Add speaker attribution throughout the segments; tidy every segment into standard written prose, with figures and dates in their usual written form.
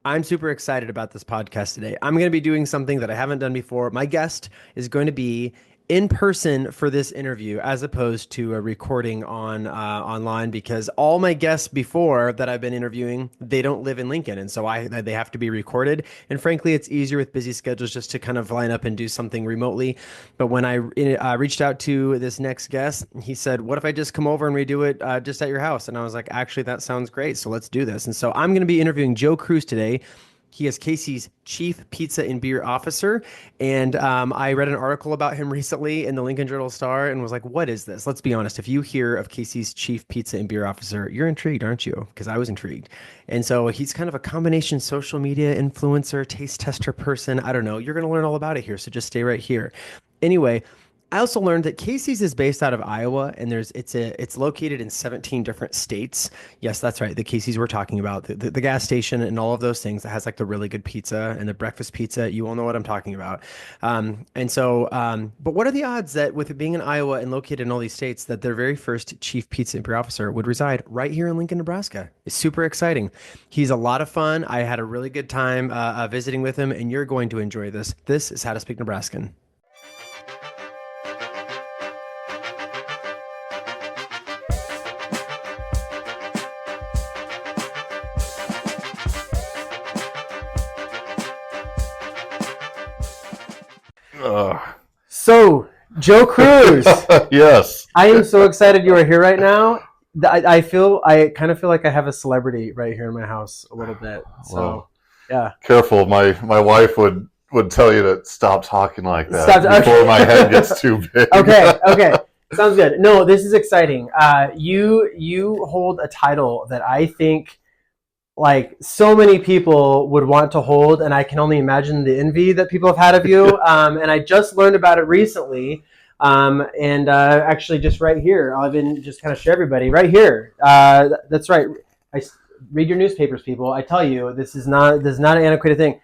Speaker 1: I'm super excited about this podcast today. I'm going to be doing something that I haven't done before. My guest is going to be in person for this interview as opposed to a recording on online because all my guests before that I've been interviewing, they don't live in Lincoln, and so they have to be recorded. And frankly, it's easier with busy schedules just to kind of line up and do something remotely. But when I reached out to this next guest, he said, "What if I just come over and redo it just at your house?" And I was like, "Actually, that sounds great. So let's do this." And so I'm going to be interviewing Joe Cruz today. He is Casey's chief pizza and beer officer. And I read an article about him recently in the Lincoln Journal Star and was like, what is this? Let's be honest. If you hear of Casey's chief pizza and beer officer, you're intrigued, aren't you? Because I was intrigued. And so he's kind of a combination social media influencer, taste tester person. I don't know. You're going to learn all about it here. So just stay right here. Anyway, I also learned that Casey's is based out of Iowa, and it's located in 17 different states. Yes, that's right. The Casey's we're talking about, the gas station and all of those things that has like the really good pizza and the breakfast pizza. You all know what I'm talking about. But what are the odds that with it being in Iowa and located in all these states, that their very first chief pizza and beer officer would reside right here in Lincoln, Nebraska? It's super exciting. He's a lot of fun. I had a really good time visiting with him, and you're going to enjoy this. This is How to Speak Nebraskan. So, Joe Cruz,
Speaker 2: Yes.
Speaker 1: I am so excited you are here right now. I kind of feel like I have a celebrity right here in my house a little bit. So,
Speaker 2: Well,
Speaker 1: yeah.
Speaker 2: careful. My wife would tell you to stop talking like that before
Speaker 1: Okay.
Speaker 2: my head gets too big.
Speaker 1: Okay. Sounds good. No, this is exciting. You hold a title that I think like so many people would want to hold, and I can only imagine the envy that people have had of you. And I just learned about it recently. Actually, just right here, I'll even just kind of show everybody right here. That's right. Read your newspapers, people. I tell you, this is not an antiquated thing.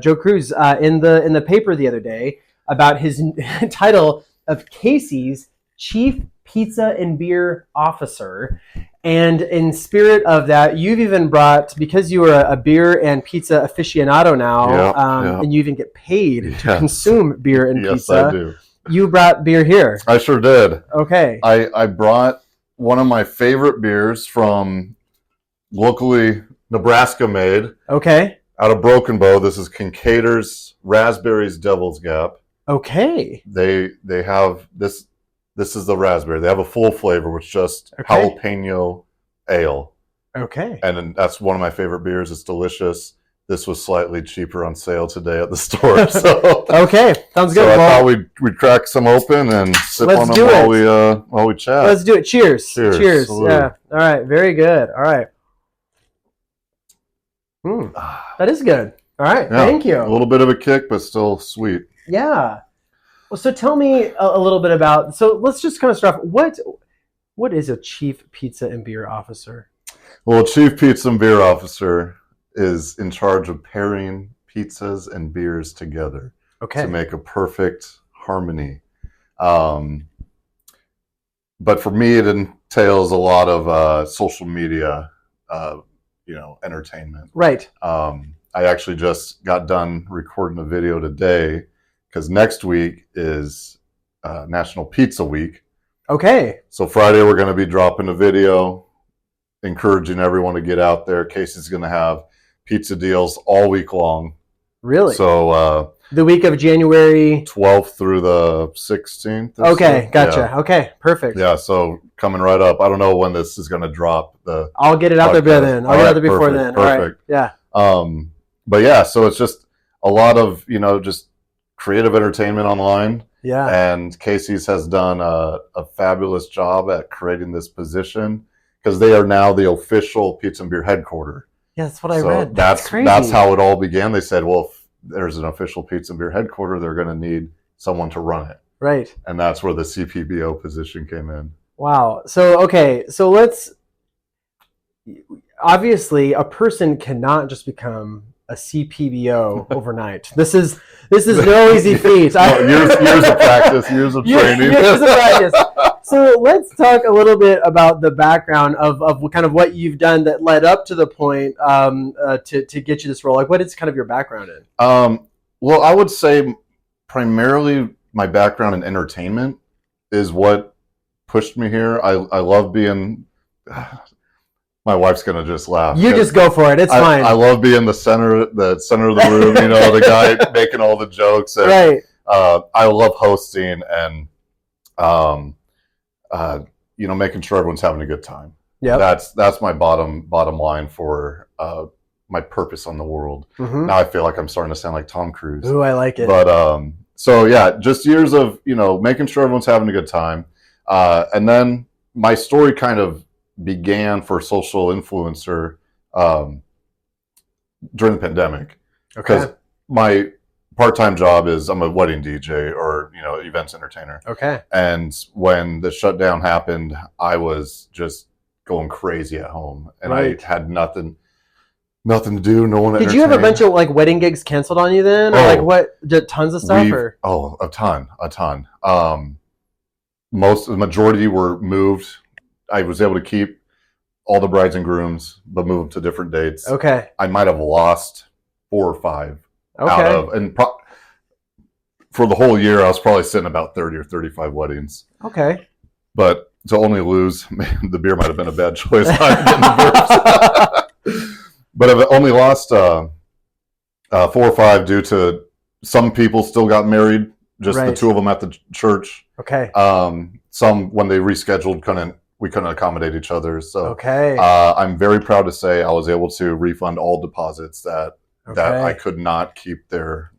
Speaker 1: Joe Cruz in the paper the other day about his title of Casey's Chief Pizza and Beer Officer. And in spirit of that, you've even brought, because you are a beer and pizza aficionado now,
Speaker 2: Yeah.
Speaker 1: and you even get paid to
Speaker 2: Yes.
Speaker 1: consume beer and
Speaker 2: Yes,
Speaker 1: pizza.
Speaker 2: I do.
Speaker 1: You brought beer here.
Speaker 2: I sure did.
Speaker 1: Okay.
Speaker 2: I brought one of my favorite beers from locally Nebraska made
Speaker 1: Okay.
Speaker 2: out of Broken Bow. This is Kincaid's Raspberries Devil's Gap.
Speaker 1: Okay.
Speaker 2: They have this. This is the raspberry. They have a full flavor, which is just
Speaker 1: Okay.
Speaker 2: jalapeno ale.
Speaker 1: Okay.
Speaker 2: And then that's one of my favorite beers. It's delicious. This was slightly cheaper on sale today at the store. So,
Speaker 1: Okay. Sounds good.
Speaker 2: so I
Speaker 1: Well,
Speaker 2: thought we'd crack some open and sip
Speaker 1: Let's
Speaker 2: on
Speaker 1: do
Speaker 2: them
Speaker 1: it.
Speaker 2: while we chat.
Speaker 1: let's do it. Cheers.
Speaker 2: Cheers. Salute.
Speaker 1: Yeah. All right. Very good. All right. That is good. All right.
Speaker 2: Yeah,
Speaker 1: Thank you.
Speaker 2: A little bit of a kick, but still sweet.
Speaker 1: Yeah. Well, so tell me a little bit about. So let's just kind of start off. What is a chief pizza and beer officer?
Speaker 2: Well, Chief Pizza and Beer Officer is in charge of pairing pizzas and beers together
Speaker 1: Okay.
Speaker 2: to make a perfect harmony. But for me, it entails a lot of social media, entertainment.
Speaker 1: Right.
Speaker 2: I actually just got done recording a video today because next week is National Pizza Week.
Speaker 1: Okay.
Speaker 2: So Friday we're going to be dropping a video encouraging everyone to get out there. Casey's going to have pizza deals all week long.
Speaker 1: Really?
Speaker 2: So
Speaker 1: the week of January
Speaker 2: 12th through the 16th.
Speaker 1: Okay,
Speaker 2: So.
Speaker 1: gotcha.
Speaker 2: Yeah.
Speaker 1: Okay, perfect.
Speaker 2: Yeah, so coming right up. I don't know when this is going to drop.
Speaker 1: I'll get it out there by
Speaker 2: podcast.
Speaker 1: then. I'll
Speaker 2: All
Speaker 1: get it out
Speaker 2: right,
Speaker 1: there before
Speaker 2: perfect,
Speaker 1: then. All right.
Speaker 2: perfect.
Speaker 1: Yeah.
Speaker 2: But yeah, so it's just a lot of, just creative entertainment online.
Speaker 1: Yeah.
Speaker 2: And Casey's has done a fabulous job at creating this position because they are now the official pizza and beer headquarter.
Speaker 1: Yeah, that's what I
Speaker 2: So
Speaker 1: read. That's crazy.
Speaker 2: That's how it all began. They said, well, if there's an official pizza and beer headquarter, they're going to need someone to run it.
Speaker 1: Right.
Speaker 2: And that's where the CPBO position came in.
Speaker 1: Wow. So, okay. So let's, obviously a person cannot just become a CPBO overnight. This is no easy feat.
Speaker 2: Years of practice, years of training.
Speaker 1: Years of practice. So let's talk a little bit about the background of kind of what you've done that led up to the point to get you this role. Like, what is kind of your background in?
Speaker 2: Well, I would say primarily my background in entertainment is what pushed me here. I love being. My wife's gonna just laugh.
Speaker 1: You just go for it. It's fine.
Speaker 2: I love being the center of the room. You know, the guy making all the jokes. And,
Speaker 1: right.
Speaker 2: I love hosting and, making sure everyone's having a good time.
Speaker 1: Yeah.
Speaker 2: That's my bottom line for my purpose on the world.
Speaker 1: Mm-hmm.
Speaker 2: Now I feel like I'm starting to sound like Tom Cruise.
Speaker 1: Ooh, I like it.
Speaker 2: But so yeah, just years of making sure everyone's having a good time, and then my story kind of began for social influencer during the pandemic, because my part-time job is I'm a wedding DJ or events entertainer.
Speaker 1: Okay.
Speaker 2: And when the shutdown happened, I was just going crazy at home, and I had nothing to do. No one.
Speaker 1: Did you have a bunch of like wedding gigs canceled on you then, or like what? Tons of stuff, or
Speaker 2: a ton. The majority were moved. I was able to keep all the brides and grooms, but move them to different dates.
Speaker 1: Okay.
Speaker 2: I might have lost 4 or 5 out of, for the whole year, I was probably sitting about 30 or 35 weddings. Okay. But to only lose, the beer might have been a bad choice. I'm getting the burps. But I've only lost 4 or 5 due to some people still got married, just the 2 of them at the church. Okay. Some, when they rescheduled, we couldn't accommodate each other. So I'm very proud to say I was able to refund all deposits that I could not keep their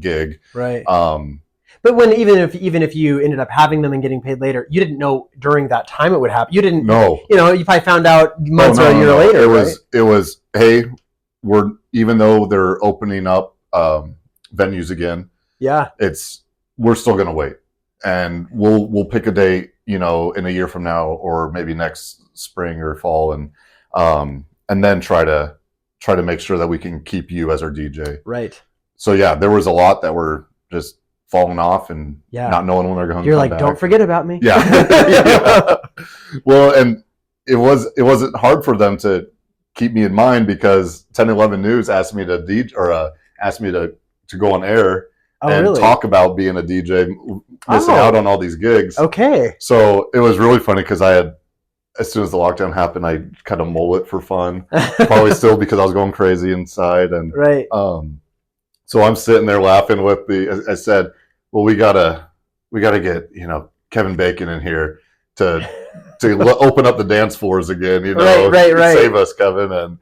Speaker 2: gig. Right.
Speaker 1: But even if you ended up having them and getting paid later, you didn't know during that time it would happen. You didn't know. You probably found out months or a year later.
Speaker 2: It was hey, even though they're opening up venues again. Yeah. We're still gonna wait. And we'll pick a date, in a year from now, or maybe next spring or fall, and then try to make sure that we can keep you as our DJ. Right. So yeah, there was a lot that were just falling off and not knowing when they're going to come back.
Speaker 1: You're like, don't forget about me.
Speaker 2: Yeah. Yeah. Well, and it wasn't hard for them to keep me in mind, because 1011 News asked me to DJ, or asked me to go on air. And talk about being a DJ, missing out on all these gigs. Okay. So it was really funny, because as soon as the lockdown happened, I kind of mullet for fun. Probably still because I was going crazy inside. And right. So I'm sitting there laughing with I said, well, we gotta get, Kevin Bacon in here to open up the dance floors again, right. Save us, Kevin. And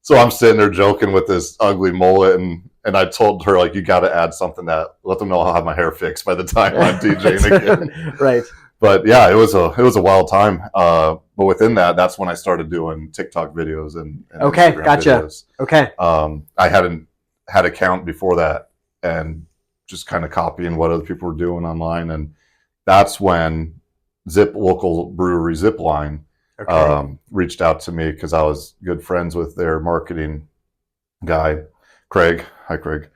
Speaker 2: so I'm sitting there joking with this ugly mullet, and I told her, like, you got to add something that let them know I'll have my hair fixed by the time I'm DJing again. Right. But yeah, it was a wild time. But within that's when I started doing TikTok videos and Instagram videos. Okay. I hadn't had an account before that, and just kind of copying what other people were doing online. And that's when local brewery Zipline reached out to me, because I was good friends with their marketing guy, Craig. Hi, Craig.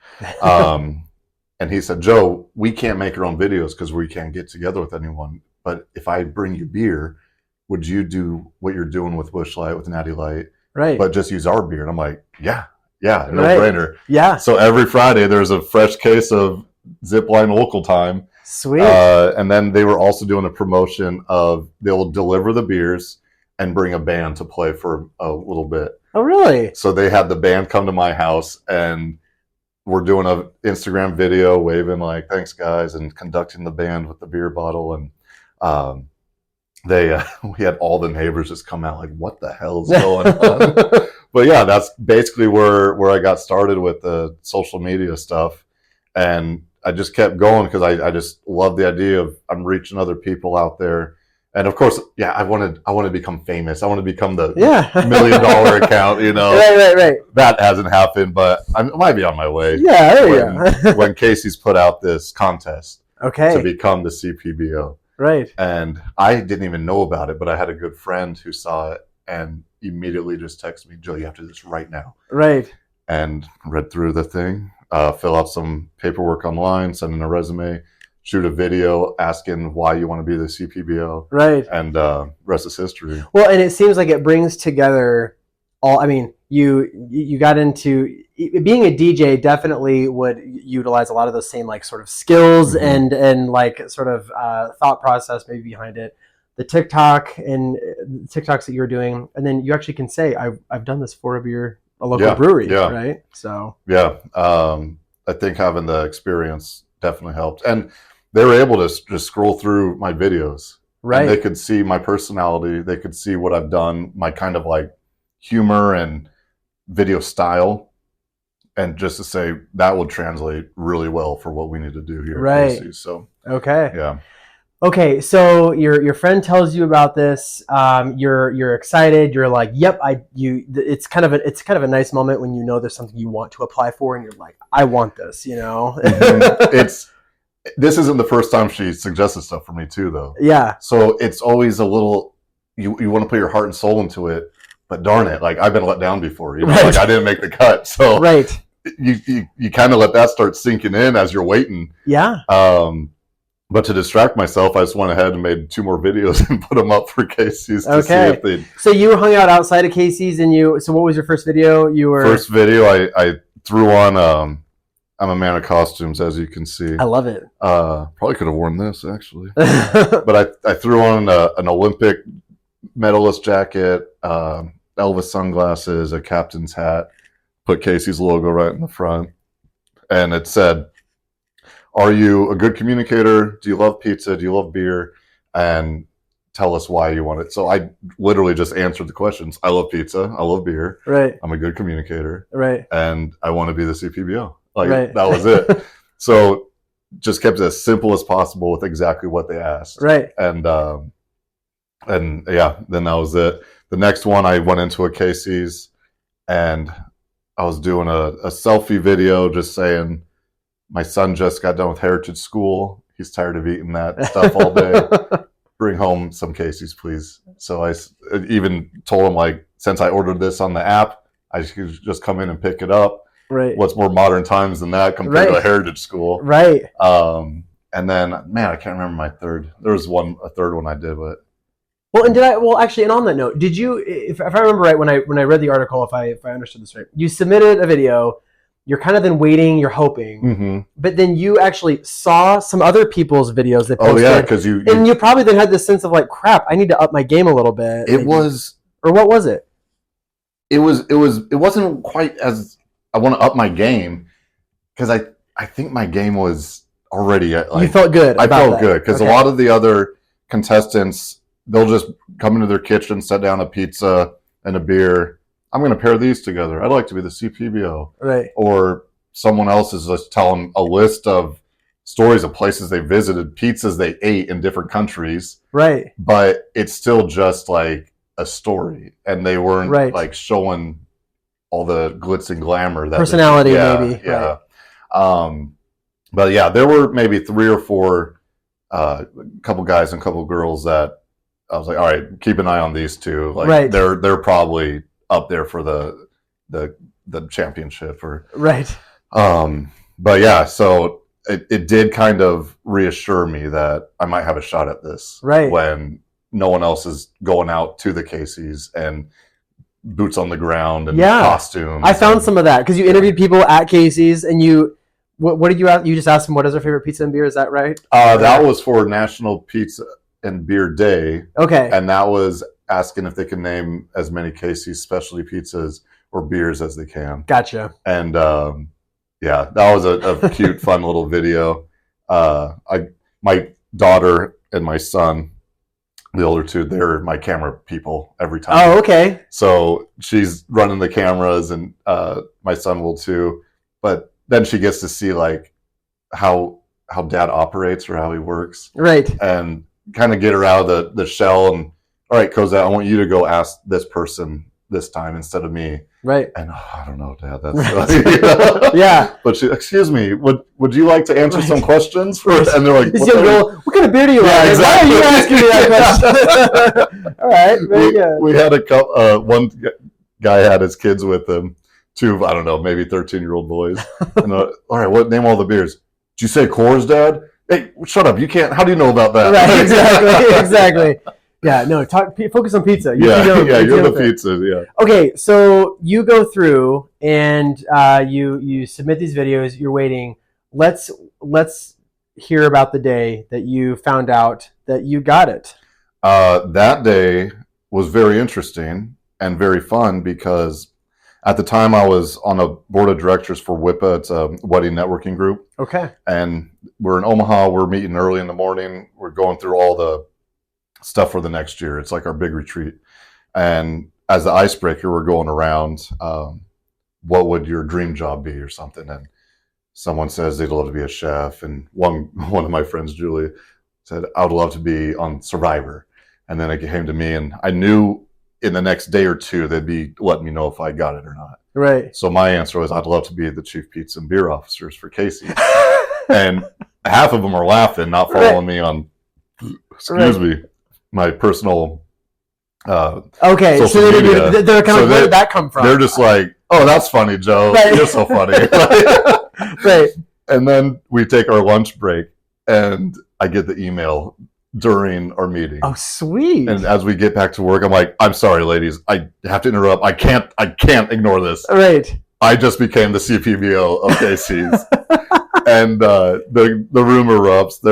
Speaker 2: And he said, Joe, we can't make our own videos because we can't get together with anyone. But if I bring you beer, would you do what you're doing with Busch Light, with Natty Light? Right. But just use our beer. And I'm like, yeah, no brainer. Yeah. So every Friday there's a fresh case of Zipline Local Time. Sweet. And then they were also doing a promotion of they'll deliver the beers and bring a band to play for a little bit. Oh, really? So they had the band come to my house, and we're doing an Instagram video waving like, thanks guys, and conducting the band with the beer bottle. And we had all the neighbors just come out like, what the hell's going on? But yeah, that's basically where I got started with the social media stuff. And I just kept going, because I just love the idea of I'm reaching other people out there. And of course, yeah, I want to become famous. I want to become the $1 million account, Right. That hasn't happened, but I might be on my way. Yeah, when Casey's put out this contest to become the CPBO. Right. And I didn't even know about it, but I had a good friend who saw it and immediately just texted me, Joe, you have to do this right now. Right. And read through the thing, fill out some paperwork online, send in a resume, shoot a video asking why you want to be the CPBO.
Speaker 1: Right.
Speaker 2: And rest is history.
Speaker 1: Well, and it seems like it brings together all. I mean, you got into being a DJ. Definitely would utilize a lot of those same like sort of skills and like sort of thought process maybe behind it. The TikTok and TikToks that you're doing, and then you actually can say, I've done this for a local brewery, right? So
Speaker 2: I think having the experience definitely helped, and they were able to just scroll through my videos,
Speaker 1: right?
Speaker 2: And they could see my personality, they could see what I've done, my kind of like humor and video style, and just to say that would translate really well for what we need to do here,
Speaker 1: right?
Speaker 2: at KC. So
Speaker 1: yeah. Okay, so your friend tells you about this. You're excited. You're like, "Yep, It's kind of a nice moment when you know there's something you want to apply for, and you're like, "I want this," you know.
Speaker 2: This isn't the first time she suggested stuff for me too, though.
Speaker 1: Yeah.
Speaker 2: So it's always a little you want to put your heart and soul into it, but darn it, like I've been let down before. You know, like I didn't make the cut, so
Speaker 1: right.
Speaker 2: You kind of let that start sinking in as you're waiting.
Speaker 1: Yeah.
Speaker 2: But to distract myself, I just went ahead and made 2 more videos and put them up for Casey's to see if they.
Speaker 1: So you hung out outside of Casey's, and so what was your first video?
Speaker 2: First video I threw on. I'm a man of costumes, as you can see.
Speaker 1: I love it.
Speaker 2: Probably could have worn this actually, but I threw on an Olympic medalist jacket, Elvis sunglasses, a captain's hat, put Casey's logo right in the front, and it said, "Are you a good communicator? Do you love pizza? Do you love beer? And tell us why you want it." So I literally just answered the questions. I love pizza. I love beer.
Speaker 1: Right.
Speaker 2: I'm a good communicator.
Speaker 1: Right.
Speaker 2: And I want to be the CPBO. That was it. So just kept it as simple as possible with exactly what they asked.
Speaker 1: Right.
Speaker 2: And yeah, then that was it. The next one, I went into a Casey's and I was doing a selfie video just saying, my son just got done with Heritage School. He's tired of eating that stuff all day. Bring home some Casey's, please. So I even told him, like, since I ordered this on the app, I could just come in and pick it up.
Speaker 1: Right.
Speaker 2: What's more modern times than that compared to a Heritage School?
Speaker 1: Right.
Speaker 2: And then, man, I can't remember my third. There was a third one I did, but.
Speaker 1: Well, actually, and on that note, did you, if I remember right, when I read the article, if I understood this right, you submitted a video. You're kind of then waiting, you're hoping, but then you actually saw some other people's videos that posted.
Speaker 2: Oh yeah, because you
Speaker 1: probably then had this sense of like, crap, I need to up my game a little bit.
Speaker 2: It was,
Speaker 1: or what was it?
Speaker 2: It wasn't quite as I want to up my game, because I think my game was already. Like,
Speaker 1: you felt good.
Speaker 2: I felt good because a lot of the other contestants, they'll just come into their kitchen, set down a pizza and a beer. I'm going to pair these together. I'd like to be the CPBO.
Speaker 1: Right.
Speaker 2: Or someone else is just telling a list of stories of places they visited, pizzas they ate in different countries.
Speaker 1: Right.
Speaker 2: But it's still just like a story. And they weren't like showing all the glitz and glamour. That
Speaker 1: personality, maybe.
Speaker 2: Yeah. Right. But yeah, there were maybe 3 or 4, couple guys and couple girls that I was like, all right, keep an eye on these 2. Like they're probably up there for the championship or but yeah, so it did kind of reassure me that I might have a shot at this when no one else is going out to the Casey's and boots on the ground and costumes.
Speaker 1: I found some of that because you interviewed people at Casey's and what did you ask? You just asked them what is their favorite pizza and beer, is that right?
Speaker 2: That was for National Pizza and Beer Day.
Speaker 1: Okay.
Speaker 2: And that was asking if they can name as many Casey's specialty pizzas or beers as they can.
Speaker 1: Gotcha.
Speaker 2: And yeah, that was a cute, fun little video. My daughter and my son, the older 2, they're my camera people every time.
Speaker 1: Oh, okay.
Speaker 2: So she's running the cameras, and my son will too. But then she gets to see like how dad operates or how he works,
Speaker 1: right? And
Speaker 2: kind of get her out of the shell and. All right, Cosette, I want you to go ask this person this time instead of me.
Speaker 1: Right.
Speaker 2: And I don't know, Dad. That's
Speaker 1: yeah.
Speaker 2: But she, excuse me, would you like to answer some questions first? And they're like,
Speaker 1: what kind of beer do you like?
Speaker 2: Exactly.
Speaker 1: Why are you asking me that question? All right, very good.
Speaker 2: We had a couple. One guy had his kids with him, 2, I don't know, maybe 13-year-old boys. And all right, name all the beers. Did you say Coors, Dad? Hey, shut up! You can't. How do you know about that?
Speaker 1: Right, exactly. Yeah, no, focus on pizza.
Speaker 2: You're the pizza. Yeah.
Speaker 1: Okay, so you go through and you submit these videos. You're waiting. Let's hear about the day that you found out that you got it.
Speaker 2: That day was very interesting and very fun because at the time I was on a board of directors for WIPA. It's a wedding networking group.
Speaker 1: Okay.
Speaker 2: And we're in Omaha. We're meeting early in the morning. We're going through all the stuff for the next year. It's like our big retreat. And as the icebreaker, we're going around, what would your dream job be or something? And someone says they'd love to be a chef. And one of my friends, Julie, said, I would love to be on Survivor. And then it came to me, and I knew in the next day or two, they'd be letting me know if I got it or not.
Speaker 1: Right.
Speaker 2: So my answer was, I'd love to be the chief pizza and beer officers for Casey's. And half of them are laughing, not following me on, me, my personal
Speaker 1: okay, so they're kind of, where did that come from?
Speaker 2: They're just like, oh, that's funny, Joe. Right. You're so funny.
Speaker 1: Right.
Speaker 2: And then we take our lunch break, and I get the email during our meeting.
Speaker 1: Oh, sweet.
Speaker 2: And as we get back to work, I'm like, I'm sorry, ladies. I have to interrupt. I can't ignore this.
Speaker 1: Right.
Speaker 2: I just became the CPBO of Casey's. And the room erupts.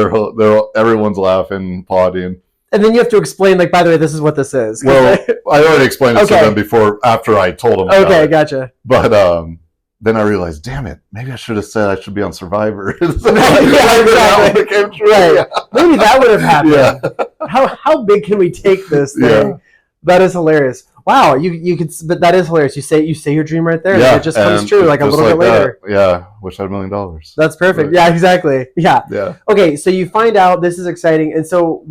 Speaker 2: Everyone's laughing, applauding.
Speaker 1: And then you have to explain, like, by the way, this is what this is.
Speaker 2: Well, I already explained it to them after I told them.
Speaker 1: Okay, gotcha.
Speaker 2: But then I realized, damn it, maybe I should have said I should be on Survivor.
Speaker 1: Yeah, exactly.
Speaker 2: Became true.
Speaker 1: Right.
Speaker 2: Yeah.
Speaker 1: Maybe that would have happened. Yeah. How big can we take this thing?
Speaker 2: Yeah.
Speaker 1: That is hilarious. Wow, you could, but that is hilarious. You say your dream right there,
Speaker 2: yeah,
Speaker 1: and it just comes true like a little bit later.
Speaker 2: That. Yeah, wish I had $1 million.
Speaker 1: That's perfect. Right. Yeah, exactly. Yeah. Okay, so you find out this is exciting, and so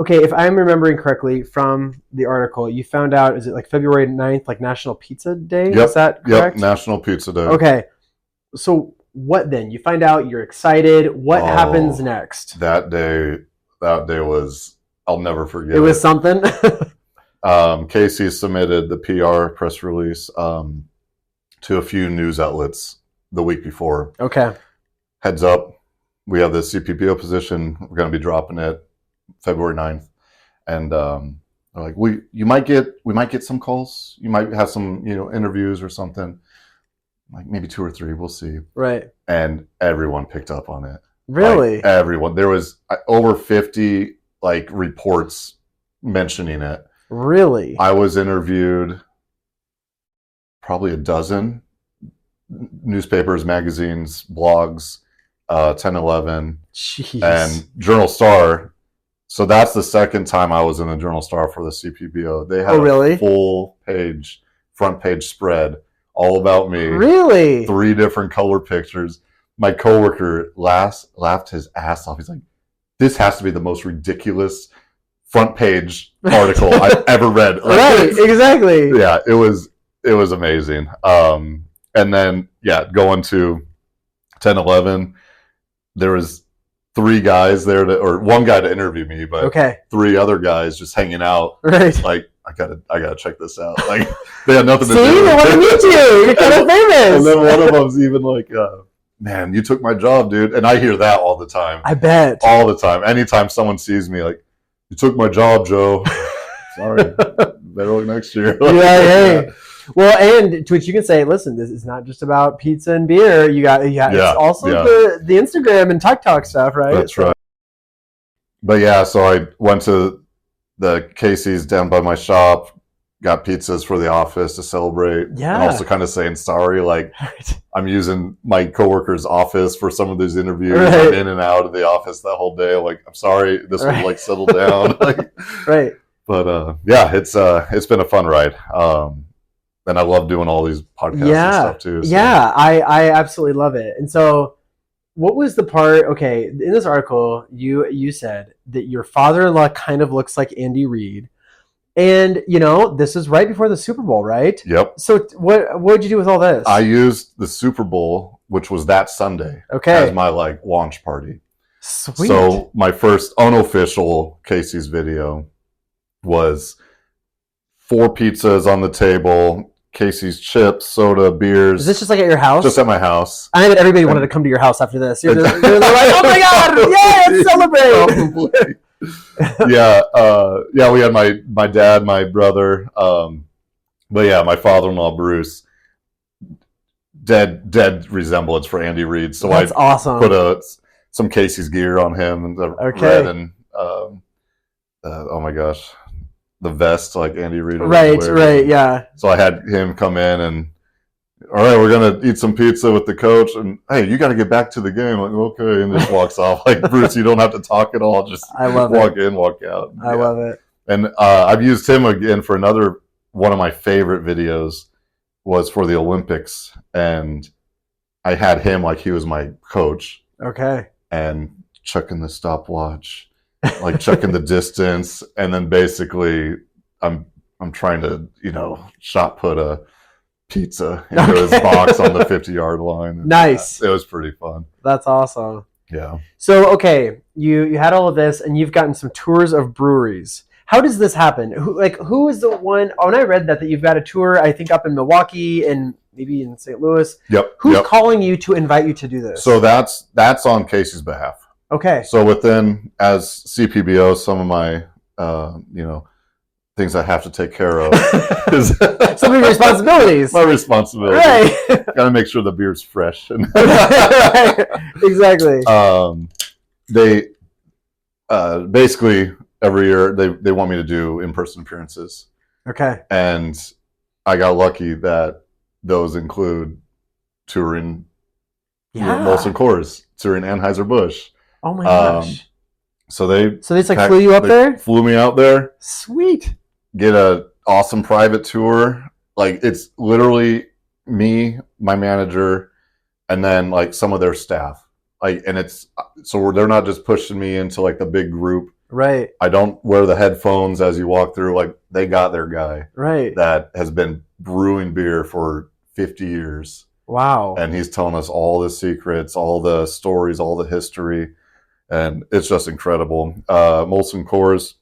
Speaker 1: okay, if I'm remembering correctly from the article, you found out, is it like February 9th, like National Pizza Day?
Speaker 2: Yep.
Speaker 1: Is that correct?
Speaker 2: Yep, National Pizza Day.
Speaker 1: Okay. So what then? You find out, you're excited. What happens next?
Speaker 2: That day was, I'll never forget it.
Speaker 1: It was something?
Speaker 2: Casey submitted the PR press release to a few news outlets the week before.
Speaker 1: Okay.
Speaker 2: Heads up, we have this CPPO position. We're going to be dropping it February 9th. And like, we might get some calls. You might have some, interviews or something. Like maybe 2 or 3, we'll see.
Speaker 1: Right.
Speaker 2: And everyone picked up on it.
Speaker 1: Really?
Speaker 2: Like, everyone. There was over 50 like reports mentioning it.
Speaker 1: Really?
Speaker 2: I was interviewed probably a dozen newspapers, magazines, blogs, 1011,
Speaker 1: Jeez.
Speaker 2: and Journal Star. So that's the second time I was in the Journal Star for the CPBO. They had a full page, front page spread all about me.
Speaker 1: Really?
Speaker 2: 3 different color pictures. My coworker laughed his ass off. He's like, this has to be the most ridiculous front page article I've ever read. Like,
Speaker 1: right, exactly.
Speaker 2: Yeah, it was amazing. And then, going to 1011, there was 3 guys there or 1 guy to interview me, but 3 other guys just hanging out.
Speaker 1: Right.
Speaker 2: Like, I gotta check this out. Like, they had nothing to
Speaker 1: do. See, they want to meet you. You're kind of famous.
Speaker 2: And then one of them's even like, man, you took my job, dude. And I hear that all the time.
Speaker 1: I bet.
Speaker 2: All the time. Anytime someone sees me, like, you took my job, Joe. Sorry. Better look next year.
Speaker 1: Hey. Well, and to which you can say, listen, this is not just about pizza and beer. It's also the Instagram and TikTok stuff, right?
Speaker 2: That's right. But so I went to the Casey's down by my shop, got pizzas for the office to celebrate.
Speaker 1: Yeah.
Speaker 2: And also kind of saying sorry, like I'm using my coworker's office for some of these interviews. Right. I'm in and out of the office that whole day. Like, I'm sorry, this will like settle down.
Speaker 1: Right.
Speaker 2: But it's been a fun ride. And I love doing all these podcasts and stuff too. So.
Speaker 1: Yeah, I absolutely love it. And so what was the part, in this article, you said that your father-in-law kind of looks like Andy Reid. And, this is right before the Super Bowl, right?
Speaker 2: Yep.
Speaker 1: So what did you do with all this?
Speaker 2: I used the Super Bowl, which was that Sunday, as my launch party.
Speaker 1: Sweet.
Speaker 2: So my first unofficial Casey's video was 4 pizzas on the table, Casey's chips, soda, beers.
Speaker 1: Is this just like at your house?
Speaker 2: Just at my house.
Speaker 1: I know that everybody wanted to come to your house after this. They're like, oh my God, yeah, let's celebrate.
Speaker 2: Yeah, we had my dad, my brother, but yeah, my father-in-law Bruce, dead resemblance for Andy Reid. So
Speaker 1: That's awesome.
Speaker 2: Put some Casey's gear on him and the red and oh my gosh, the vest like Andy Reid.
Speaker 1: Right, yeah.
Speaker 2: So I had him come in and, all right, we're gonna eat some pizza with the coach, and hey, you got to get back to the game. Like, okay, and just walks off. Like, Bruce, you don't have to talk at all. Just walk in, walk out.
Speaker 1: I love it.
Speaker 2: And I've used him again for another one of my favorite videos was for the Olympics, and I had him like he was my coach.
Speaker 1: Okay.
Speaker 2: And checking the stopwatch, like checking the distance, and then basically I'm trying to shot put a pizza into his box on the 50-yard line.
Speaker 1: Nice.
Speaker 2: It was pretty fun.
Speaker 1: That's awesome.
Speaker 2: Yeah.
Speaker 1: So, okay, you had all of this, and you've gotten some tours of breweries. How does this happen? Who is the one? Oh, and I read that you've got a tour, I think, up in Milwaukee and maybe in St. Louis.
Speaker 2: Yep.
Speaker 1: Who's calling you to invite you to do this?
Speaker 2: So that's on Casey's behalf.
Speaker 1: Okay.
Speaker 2: So within, as CPBO, some of my, things I have to take care of.
Speaker 1: Some of your responsibilities.
Speaker 2: My responsibility.
Speaker 1: Right.
Speaker 2: Got to make sure the beer's fresh.
Speaker 1: Right. Exactly.
Speaker 2: They basically every year they want me to do in-person appearances.
Speaker 1: Okay.
Speaker 2: And I got lucky that those include touring Molson Coors, touring Anheuser-Busch.
Speaker 1: Oh my gosh.
Speaker 2: So they
Speaker 1: just flew you up there?
Speaker 2: Flew me out there.
Speaker 1: Sweet.
Speaker 2: Get a awesome private tour. Like, it's literally me, my manager, and then like some of their staff. Like, and it's so they're not just pushing me into like the big group.
Speaker 1: Right.
Speaker 2: I don't wear the headphones as you walk through. Like, they got their guy.
Speaker 1: Right.
Speaker 2: That has been brewing beer for 50 years.
Speaker 1: Wow.
Speaker 2: And he's telling us all the secrets, all the stories, all the history. And it's just incredible. Molson Coors,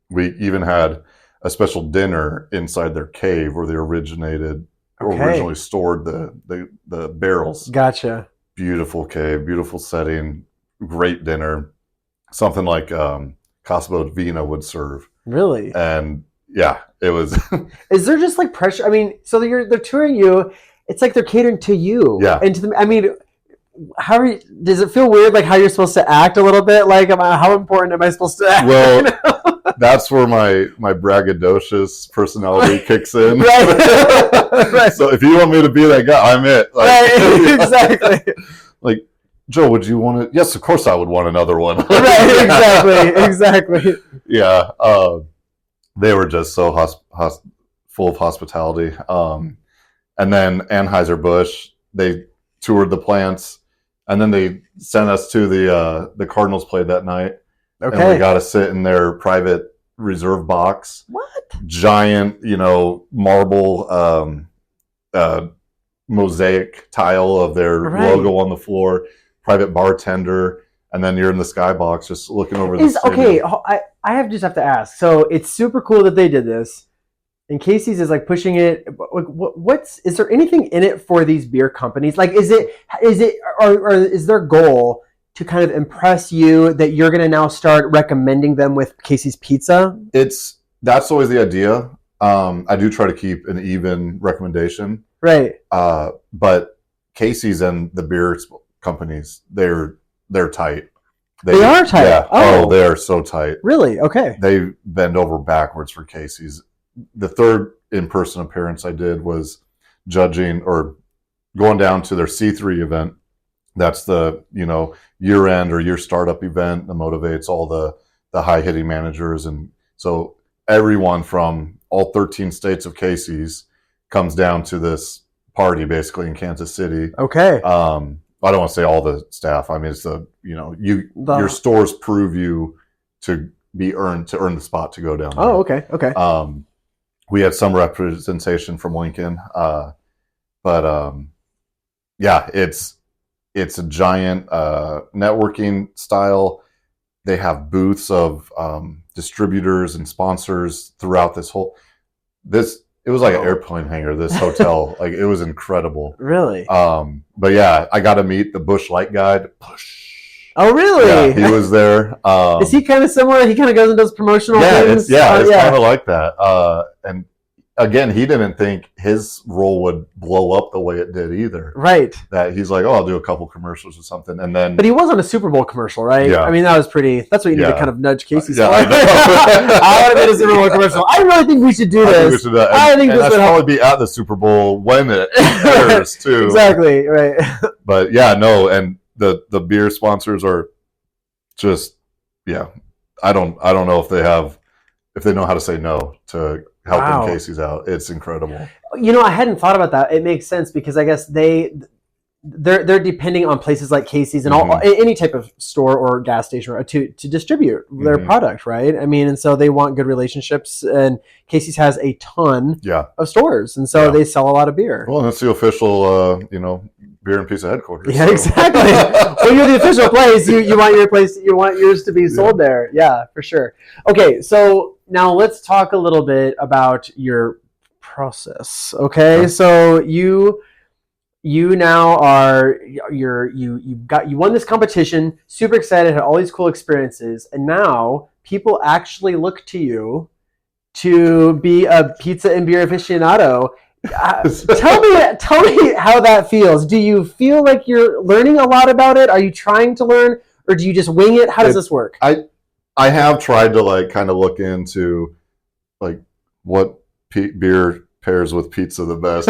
Speaker 2: we even had a special dinner inside their cave where they originally stored the barrels.
Speaker 1: Gotcha.
Speaker 2: Beautiful cave, beautiful setting, great dinner. Something like Casa Vina would serve. Really? And yeah, it was.
Speaker 1: Is there just like pressure? I mean, so they're touring you. It's like they're catering to you.
Speaker 2: Yeah.
Speaker 1: And to them, I mean, does it feel weird, like how you're supposed to act a little bit? Like, how important am I supposed to act?
Speaker 2: Well, that's where my braggadocious personality kicks in.
Speaker 1: Right. Right.
Speaker 2: So if you want me to be that guy, I'm it. Like,
Speaker 1: right. Exactly.
Speaker 2: Like, Joe, would you want to? Yes, of course I would want another one.
Speaker 1: Right. Exactly.
Speaker 2: Yeah. They were just so full of hospitality. And then Anheuser-Busch, they toured the plants. And then they sent us to the Cardinals played that night. Okay. And we got to sit in their private reserve box.
Speaker 1: What?
Speaker 2: Giant, marble mosaic tile of their logo on the floor, private bartender, and then you're in the skybox just looking over the stadium.
Speaker 1: Okay, I just have to ask. So it's super cool that they did this. And Casey's is like pushing it. Is there anything in it for these beer companies? Like, is their goal to kind of impress you that you're going to now start recommending them with Casey's Pizza?
Speaker 2: That's always the idea. I do try to keep an even recommendation.
Speaker 1: Right.
Speaker 2: But Casey's and the beer companies, they're tight.
Speaker 1: They are tight.
Speaker 2: Yeah. Oh, they are so tight.
Speaker 1: Really? Okay.
Speaker 2: They bend over backwards for Casey's. The third in-person appearance I did was judging or going down to their C3 event. That's the, year-end or year startup event that motivates all the high-hitting managers. And so everyone from all 13 states of Casey's comes down to this party basically in Kansas City.
Speaker 1: Okay.
Speaker 2: I don't want to say all the staff. I mean, it's your stores prove you to earn the spot to go down there.
Speaker 1: Oh, okay. Okay.
Speaker 2: We had some representation from Lincoln, but yeah, it's a giant networking style. They have booths of distributors and sponsors throughout this It was like an airplane hangar, this hotel. Like, it was incredible.
Speaker 1: Really?
Speaker 2: But yeah, I got to meet the Bush Light guide. Bush.
Speaker 1: Oh, really?
Speaker 2: Yeah, he was there.
Speaker 1: Is he kind of similar? He kind of goes and does promotional things?
Speaker 2: It's kind of like that. And again, he didn't think his role would blow up the way it did either.
Speaker 1: Right.
Speaker 2: That he's like, oh, I'll do a couple commercials or something. And then.
Speaker 1: But he was on a Super Bowl commercial, right?
Speaker 2: Yeah.
Speaker 1: I mean, that's what you need to kind of nudge Casey's for.
Speaker 2: I
Speaker 1: want to be in a Super Bowl commercial. I really think we should do this.
Speaker 2: I think this would probably be at the Super Bowl when it airs, too.
Speaker 1: Exactly, right.
Speaker 2: But yeah, no, and the beer sponsors are just, I don't know if they know how to say no to helping Casey's out. It's incredible.
Speaker 1: I hadn't thought about that. It makes sense because I guess they're depending on places like Casey's and any type of store or gas station to distribute their product, right? I mean, and so they want good relationships, and Casey's has a ton of stores, and so they sell a lot of beer.
Speaker 2: Well, that's the official, beer and pizza headquarters.
Speaker 1: Yeah, so. Exactly. When you're the official place, you want yours to be sold there. Yeah, for sure. Okay, so now let's talk a little bit about your process. Okay, so you now you won this competition, super excited, had all these cool experiences, and now people actually look to you to be a pizza and beer aficionado. Tell me how that feels. Do you feel like you're learning a lot about it? Are you trying to learn, or do you just wing it? How does this work?
Speaker 2: I have tried to kind of look into what beer pairs with pizza the best,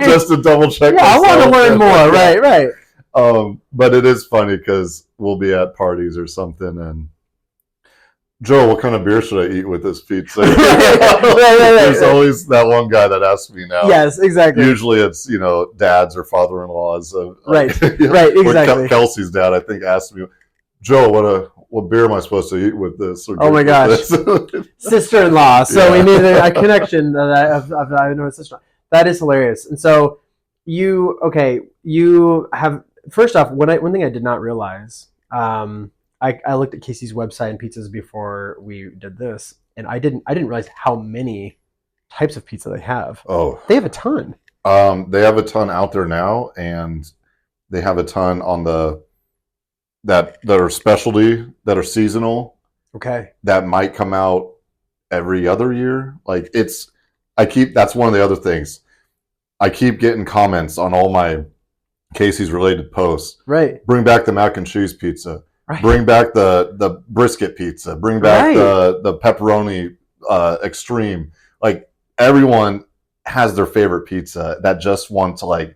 Speaker 2: just to double check.
Speaker 1: Yeah, myself. I want to learn more. Right.
Speaker 2: But it is funny because we'll be at parties or something, and Joe, what kind of beer should I eat with this pizza? There's always that one guy that asks me now.
Speaker 1: Yes, exactly.
Speaker 2: Usually it's dads or father-in-laws.
Speaker 1: Right, right, exactly.
Speaker 2: Kelsey's dad, I think, asked me, Joe, what beer am I supposed to eat with this?
Speaker 1: Oh my gosh, sister-in-law. So we made a connection of I know a sister-in-law. That is hilarious. And so you have, first off, one thing I did not realize. I looked at Casey's website and pizzas before we did this, and I didn't realize how many types of pizza they have.
Speaker 2: Oh,
Speaker 1: they have a ton.
Speaker 2: They have a ton out there now, and they have a ton on that are specialty, that are seasonal.
Speaker 1: Okay.
Speaker 2: That might come out every other year. That's one of the other things. I keep getting comments on all my Casey's related posts.
Speaker 1: Right.
Speaker 2: Bring back the mac and cheese pizza.
Speaker 1: Right.
Speaker 2: Bring back the brisket pizza. Bring back the pepperoni extreme. Everyone has their favorite pizza that just want to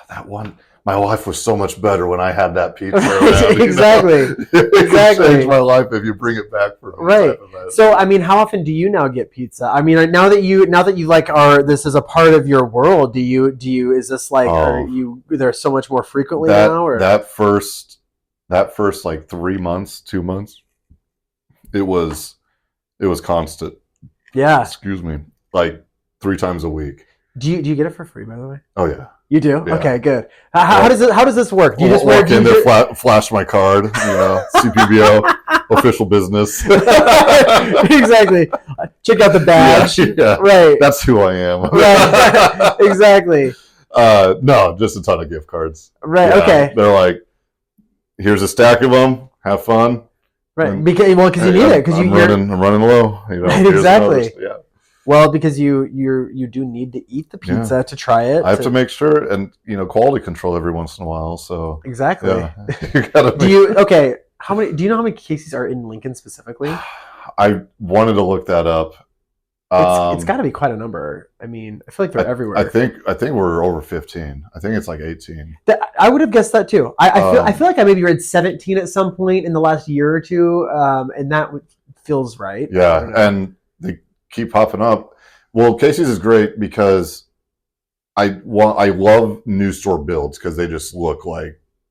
Speaker 2: that one. My life was so much better when I had that pizza. Around,
Speaker 1: exactly.
Speaker 2: It could change my life if you bring it back for me.
Speaker 1: Right. So, I mean, how often do you now get pizza? I mean, now that you this is a part of your world, is this are you there so much more frequently now? Or?
Speaker 2: That first 3 months, 2 months, it was constant.
Speaker 1: Yeah.
Speaker 2: Excuse me. 3 times a week.
Speaker 1: Do you get it for free, by the way?
Speaker 2: Oh yeah.
Speaker 1: You do? Yeah. Okay, good. How does this work? Do you just
Speaker 2: walk in there, flash my card, CPBO, official business.
Speaker 1: Exactly. Check out the badge.
Speaker 2: Yeah.
Speaker 1: Right.
Speaker 2: That's who I am.
Speaker 1: Right. Exactly.
Speaker 2: No, just a ton of gift cards.
Speaker 1: Right.
Speaker 2: Yeah.
Speaker 1: Okay.
Speaker 2: They're like, here's a stack of them. Have fun.
Speaker 1: Right. Because you need it. Because
Speaker 2: I'm running low.
Speaker 1: Right, exactly.
Speaker 2: Yeah.
Speaker 1: Well, because you do need to eat the pizza to try it.
Speaker 2: I have to make sure, and quality control every once in a while. So
Speaker 1: exactly.
Speaker 2: Yeah. You gotta
Speaker 1: do you okay? How many? Do you know how many Casey's are in Lincoln specifically?
Speaker 2: I wanted to look that up.
Speaker 1: It's got to be quite a number. I mean, I feel like they're everywhere.
Speaker 2: I think we're over 15. I think it's 18.
Speaker 1: I would have guessed that too. I feel like I maybe read 17 at some point in the last year or two, and that feels right.
Speaker 2: Yeah, and they keep popping up. Well, Casey's is great because I love new store builds because they just look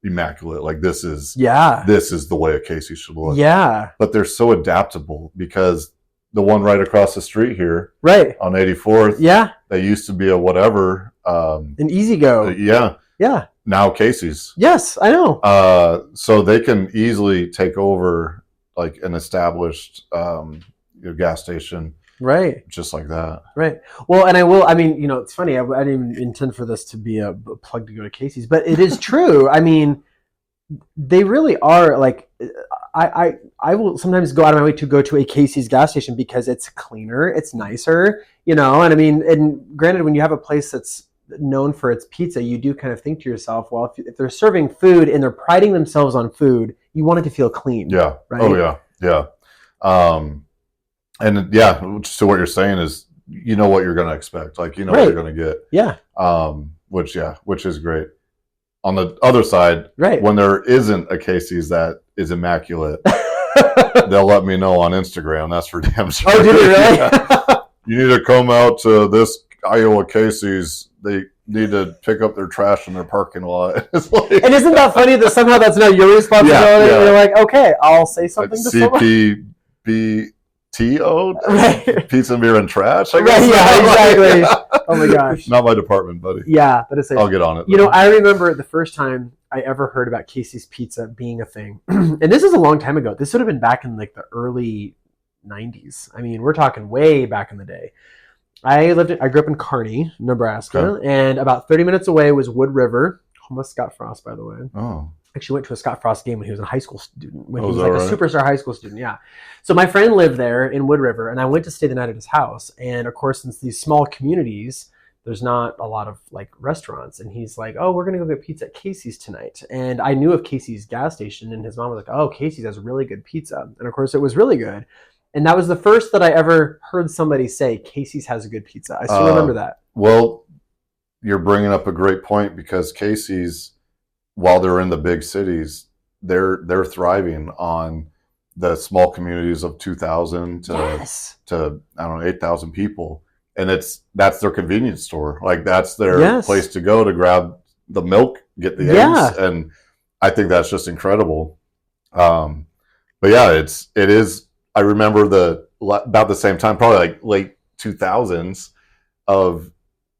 Speaker 2: immaculate. This is the way a Casey's should look.
Speaker 1: Yeah,
Speaker 2: but they're so adaptable because the one right across the street here,
Speaker 1: right
Speaker 2: on 84th, they used to be a whatever,
Speaker 1: an Easy Go.
Speaker 2: Yeah. Now Casey's.
Speaker 1: Yes, I know.
Speaker 2: So they can easily take over an established gas station
Speaker 1: Right.
Speaker 2: just like that.
Speaker 1: Right. Well, and I mean, it's funny. I didn't even intend for this to be a plug to go to Casey's, but it is true. I mean, they really are like, I will sometimes go out of my way to go to a Casey's gas station because it's cleaner, it's nicer, and I mean, and granted, when you have a place that's known for its pizza, you do kind of think to yourself, well, if they're serving food and they're priding themselves on food, you want it to feel clean.
Speaker 2: Yeah.
Speaker 1: Right.
Speaker 2: Oh yeah. Yeah. And yeah, so what you're saying is, what you're going to expect, like, what you're going to get.
Speaker 1: Yeah.
Speaker 2: Which is great. On the other side,
Speaker 1: right,
Speaker 2: when there isn't a Casey's that is immaculate, they'll let me know on Instagram. That's for damn sure.
Speaker 1: Oh, did you really?
Speaker 2: Yeah. You need to come out to this Iowa Casey's. They need to pick up their trash in their parking lot. It's like,
Speaker 1: and isn't that funny that somehow that's not your responsibility? Yeah. You're like, okay, I'll say something to someone.
Speaker 2: CPBTO?
Speaker 1: Right.
Speaker 2: Pizza, beer, and trash? I guess.
Speaker 1: Right, yeah, exactly. Yeah. Oh my gosh.
Speaker 2: Not my department, buddy.
Speaker 1: Yeah, but I'll
Speaker 2: get on it.
Speaker 1: I remember the first time I ever heard about Casey's Pizza being a thing. And this is a long time ago. This would have been back in like the early 90s. I mean, we're talking way back in the day. I grew up in Kearney, Nebraska, and about 30 minutes away was Wood River, home of Scott Frost, by the way.
Speaker 2: Oh.
Speaker 1: Actually went to a Scott Frost game when he was a high school student, when he was like a superstar high school student. Yeah. So my friend lived there in Wood River, and I went to stay the night at his house. And of course, since these small communities, there's not a lot of like restaurants. And he's like, oh, we're going to go get pizza at Casey's tonight. And I knew of Casey's gas station, and his mom was like, oh, Casey's has really good pizza. And of course, it was really good. And that was the first that I ever heard somebody say Casey's has a good pizza. I still remember that.
Speaker 2: Well, you're bringing up a great point, because Casey's, while they're in the big cities, they're thriving on the small communities of 2,000 to I don't know, 8,000 people, and that's their convenience store. Like, that's their place to go to grab the milk, get the eggs, and I think that's just incredible. But yeah, it is. I remember about the same time, probably like late 2000s, of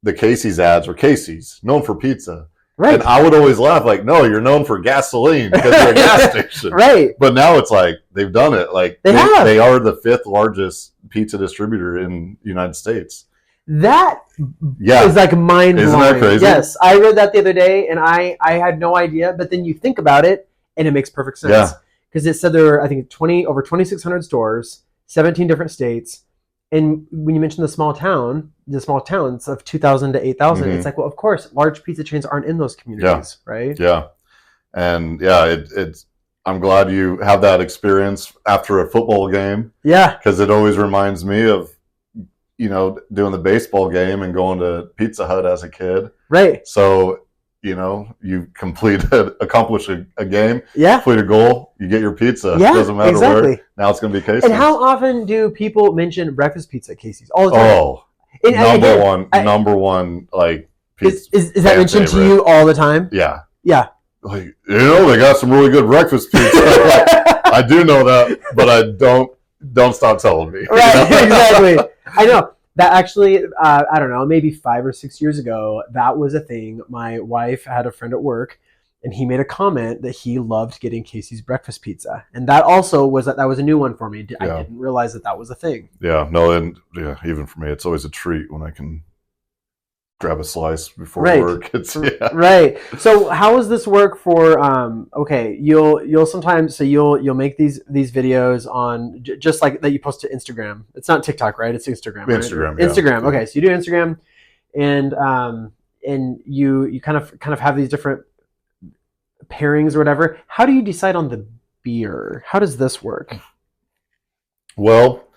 Speaker 2: the Casey's ads were Casey's, known for pizza. Right. And I would always laugh, like, no, you're known for gasoline because you're a gas station. Right. But now it's like they've done it. Like they are the 5th largest pizza distributor in the United States.
Speaker 1: That is like mind blowing.
Speaker 2: Isn't that crazy?
Speaker 1: Yes. I read that the other day, and I had no idea. But then you think about it, and it makes perfect sense. Yeah. Because it said there were, I think, over 2,600 stores, 17 different states. And when you mentioned the small towns of 2,000 to 8,000, it's like, well, of course, large pizza chains aren't in those communities, right?
Speaker 2: Yeah. And it's I'm glad you have that experience after a football game. Yeah. Because it always reminds me of, doing the baseball game and going to Pizza Hut as a kid. Right. So, you accomplish a game, complete a goal, you get your pizza. Yeah, doesn't matter where. Now it's going to be Casey's.
Speaker 1: And how often do people mention breakfast pizza at Casey's? All the time.
Speaker 2: Oh, number one, like,
Speaker 1: pizza. Is that mentioned to you all the time?
Speaker 2: Yeah. Yeah. Like, they got some really good breakfast pizza. I do know that, but I don't stop telling me.
Speaker 1: Right, exactly. I know. That actually, I don't know, maybe 5 or 6 years ago, that was a thing. My wife had a friend at work, and he made a comment that he loved getting Casey's breakfast pizza. And that also was that was a new one for me. I didn't realize that was a thing.
Speaker 2: Yeah, no, and even for me, it's always a treat when I can grab a slice before work.
Speaker 1: Right. So how does this work for you'll sometimes you'll make these videos on just like that you post to Instagram. It's not TikTok, right? It's Instagram.
Speaker 2: Instagram.
Speaker 1: Right? Instagram. Okay. So you do Instagram, and you kind of have these different pairings or whatever. How do you decide on the beer? How does this work?
Speaker 2: Well,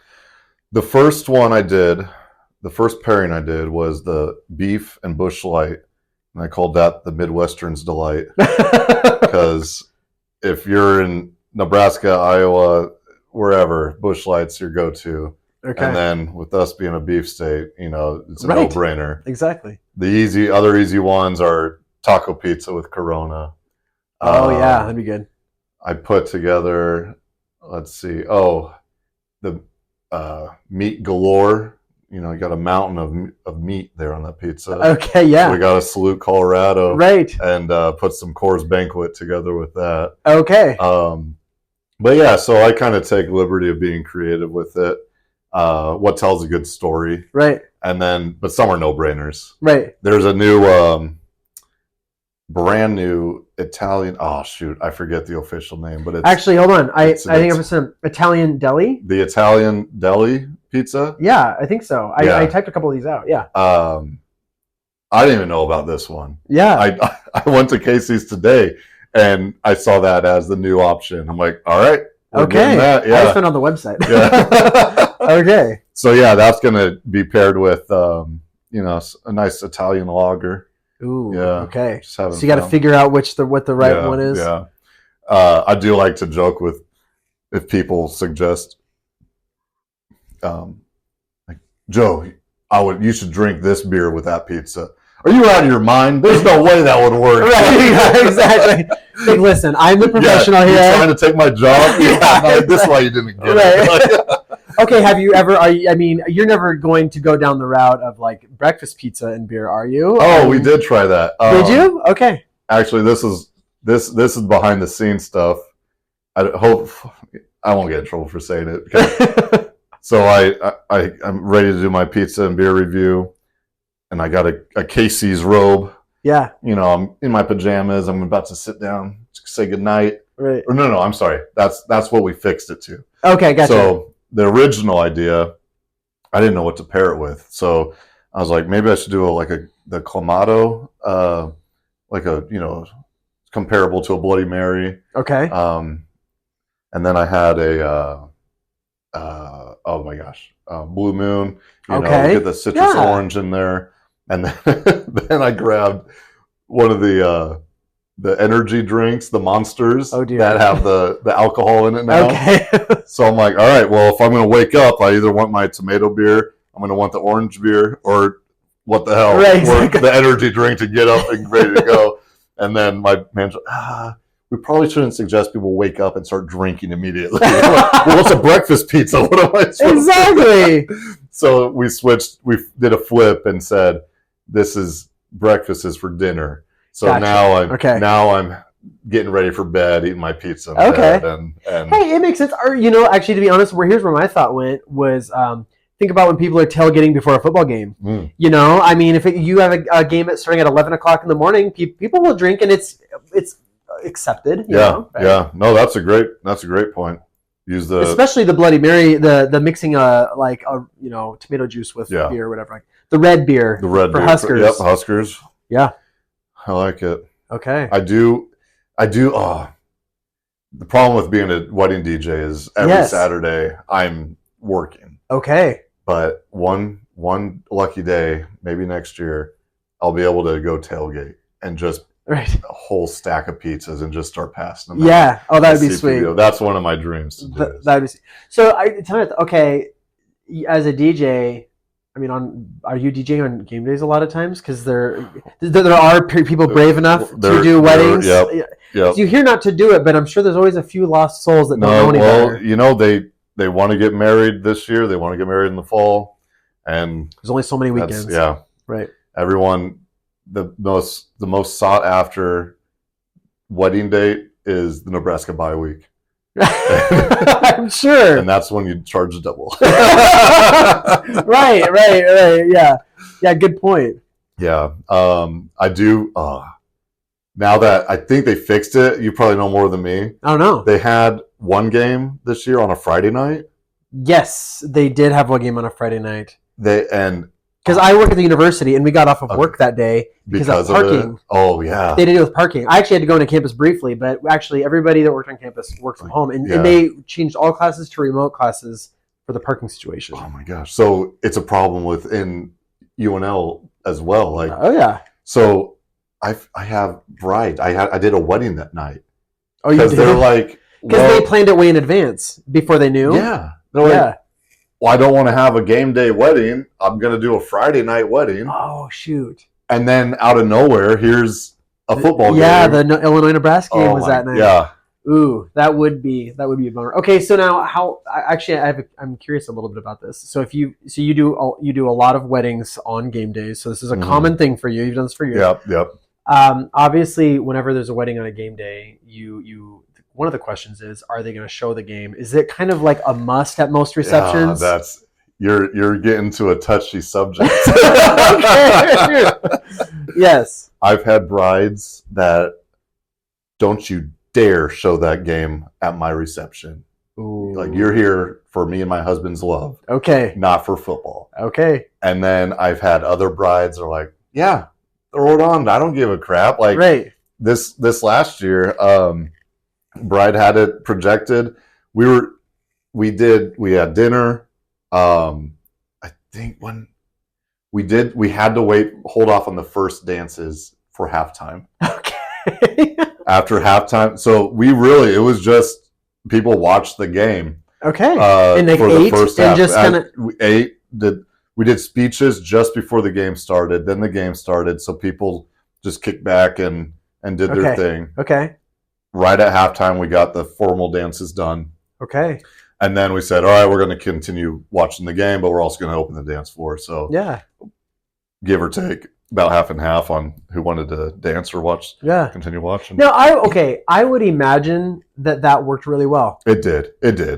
Speaker 2: the first pairing I did was the beef and Busch Light, and I called that the Midwestern's Delight. Because if you're in Nebraska, Iowa, wherever, Busch Light's your go-to. Okay. And then with us being a beef state, it's a no-brainer.
Speaker 1: Exactly.
Speaker 2: The other easy ones are taco pizza with Corona.
Speaker 1: Oh yeah, that'd be good.
Speaker 2: I put together, let's see, the meat galore. You got a mountain of meat there on that pizza.
Speaker 1: Okay, yeah.
Speaker 2: So we got a Salute, Colorado.
Speaker 1: Right.
Speaker 2: And put some Coors Banquet together with that.
Speaker 1: Okay.
Speaker 2: But yeah, so I kind of take liberty of being creative with it. what tells a good story,
Speaker 1: Right.
Speaker 2: and then but some are no brainers.
Speaker 1: Right.
Speaker 2: There's a new brand new Italian. Oh shoot, I forget the official name, but it's
Speaker 1: actually hold on. I think I'm some Italian deli.
Speaker 2: The Italian deli pizza.
Speaker 1: Yeah, I think so. I typed a couple of these out. Yeah.
Speaker 2: I didn't even know about this one.
Speaker 1: Yeah.
Speaker 2: I went to Casey's today and I saw that as the new option. I'm like, all right.
Speaker 1: Okay.
Speaker 2: Yeah.
Speaker 1: I just went on the website.
Speaker 2: Yeah.
Speaker 1: Okay.
Speaker 2: So yeah, that's gonna be paired with a nice Italian lager.
Speaker 1: Ooh.
Speaker 2: Yeah.
Speaker 1: Okay.
Speaker 2: So
Speaker 1: you got to figure out what the right one is.
Speaker 2: Yeah. I do like to joke with if people suggest, like, Joe, you should drink this beer with that pizza. Are you out of your mind? There's no way that would work.
Speaker 1: Right, exactly. Like, listen, I'm the professional here.
Speaker 2: You're trying to take my job? No, this is why you didn't get it.
Speaker 1: Okay, have you ever, you're never going to go down the route of like breakfast pizza and beer, are you?
Speaker 2: Oh, we did try that.
Speaker 1: Did you? Okay.
Speaker 2: Actually, this is behind the scenes stuff. I hope I won't get in trouble for saying it. Okay. So I'm ready to do my pizza and beer review, and I got a Casey's robe.
Speaker 1: Yeah.
Speaker 2: I'm in my pajamas. I'm about to sit down, say goodnight.
Speaker 1: Right.
Speaker 2: Or no, I'm sorry. That's what we fixed it to.
Speaker 1: Okay, gotcha.
Speaker 2: So the original idea, I didn't know what to pair it with. So I was like, maybe I should do the Clamato, comparable to a Bloody Mary.
Speaker 1: Okay.
Speaker 2: And then I had a oh my gosh, Blue Moon. Get the citrus orange in there, and then I grabbed one of the energy drinks, the Monsters that have the alcohol in it now.
Speaker 1: Okay.
Speaker 2: So I'm like, all right, well, if I'm going to wake up, I either want my tomato beer, I'm going to want the orange beer, or what the hell,
Speaker 1: right, exactly.
Speaker 2: The energy drink to get up and ready to go. And then my manager, we probably shouldn't suggest people wake up and start drinking immediately. Well, it's a breakfast pizza. What am I supposed
Speaker 1: to do?
Speaker 2: So we switched. We did a flip and said, breakfast is for dinner. So
Speaker 1: gotcha.
Speaker 2: now I'm getting ready for bed, eating my pizza.
Speaker 1: Okay.
Speaker 2: And
Speaker 1: hey, it makes sense. Or, actually, to be honest, here's where my thought went was, think about when people are tailgating before a football game.
Speaker 2: Mm.
Speaker 1: If you have a game starting at 11 o'clock in the morning, people will drink, and it's accepted.
Speaker 2: Yeah. No, that's a great point. Use
Speaker 1: especially the Bloody Mary, the mixing tomato juice with beer or whatever. The red beer.
Speaker 2: The red
Speaker 1: for
Speaker 2: beer.
Speaker 1: Huskers.
Speaker 2: Yep, Huskers.
Speaker 1: Yeah.
Speaker 2: I like it.
Speaker 1: Okay.
Speaker 2: I do. The problem with being a wedding DJ is every Saturday I'm working.
Speaker 1: Okay.
Speaker 2: But one lucky day, maybe next year, I'll be able to go tailgate and just a whole stack of pizzas and just start passing them.
Speaker 1: Yeah. Oh, that would be sweet.
Speaker 2: That's one of my dreams to do.
Speaker 1: That would be. So tell me, okay, as a DJ. Are you DJing on game days a lot of times? Because there are people brave enough to do weddings.
Speaker 2: Yep.
Speaker 1: So you hear not to do it, but I'm sure there's always a few lost souls that don't know any better.
Speaker 2: They want to get married this year. They want to get married in the fall, and
Speaker 1: there's only so many weekends.
Speaker 2: Yeah,
Speaker 1: right.
Speaker 2: Everyone, the most sought after wedding date is the Nebraska bye week.
Speaker 1: I'm sure.
Speaker 2: And that's when you charge double.
Speaker 1: Right. Yeah, good point.
Speaker 2: Yeah. I do. Now that I think they fixed it, you probably know more than me.
Speaker 1: I don't know.
Speaker 2: They had one game this year on a Friday night.
Speaker 1: Yes, they did have one game on a Friday night.
Speaker 2: Because
Speaker 1: I work at the university, and we got off of work that day because of parking.
Speaker 2: Oh, yeah.
Speaker 1: They did it with parking. I actually had to go into campus briefly, but actually everybody that worked on campus worked from home. And they changed all classes to remote classes for the parking situation.
Speaker 2: Oh, my gosh. So it's a problem within UNL as well.
Speaker 1: Oh, yeah.
Speaker 2: So I have bride. I did a wedding that night.
Speaker 1: Oh, you did?
Speaker 2: Because they're like...
Speaker 1: Because they planned it way in advance before they knew?
Speaker 2: Yeah. They're like, well, I don't want to have a game day wedding. I'm going to do a Friday night wedding.
Speaker 1: Oh, shoot.
Speaker 2: And then out of nowhere, here's a football game.
Speaker 1: Yeah, the Illinois-Nebraska game was that night.
Speaker 2: Yeah.
Speaker 1: Ooh, that would be a bummer. Okay, so now I'm curious a little bit about this. So you do a lot of weddings on game days. So this is a common thing for you. You've done this for years.
Speaker 2: Yep.
Speaker 1: Obviously, whenever there's a wedding on a game day, one of the questions is, are they going to show the game? Is it kind of like a must at most receptions?
Speaker 2: you're getting to a touchy subject.
Speaker 1: Okay. Yes.
Speaker 2: I've had brides that don't you dare show that game at my reception.
Speaker 1: Ooh.
Speaker 2: Like, you're here for me and my husband's love,
Speaker 1: Okay.
Speaker 2: not for football.
Speaker 1: Okay.
Speaker 2: And then I've had other brides that are like, yeah, throw it on. I don't give a crap. Like,
Speaker 1: right.
Speaker 2: This last year, bride had it projected. We had dinner. I think when we had to hold off on the first dances for halftime.
Speaker 1: Okay.
Speaker 2: After halftime, so it was just people watched the game.
Speaker 1: Okay.
Speaker 2: And
Speaker 1: like
Speaker 2: for
Speaker 1: ate
Speaker 2: the first
Speaker 1: and
Speaker 2: half.
Speaker 1: just kind of
Speaker 2: we ate. We did speeches just before the game started. Then the game started, so people just kicked back and did their thing.
Speaker 1: Okay.
Speaker 2: Right at halftime, we got the formal dances done.
Speaker 1: Okay.
Speaker 2: And then we said, all right, we're going to continue watching the game, but we're also going to open the dance floor. So
Speaker 1: yeah,
Speaker 2: give or take about half and half on who wanted to dance or continue watching.
Speaker 1: No, I would imagine that worked really well.
Speaker 2: It did.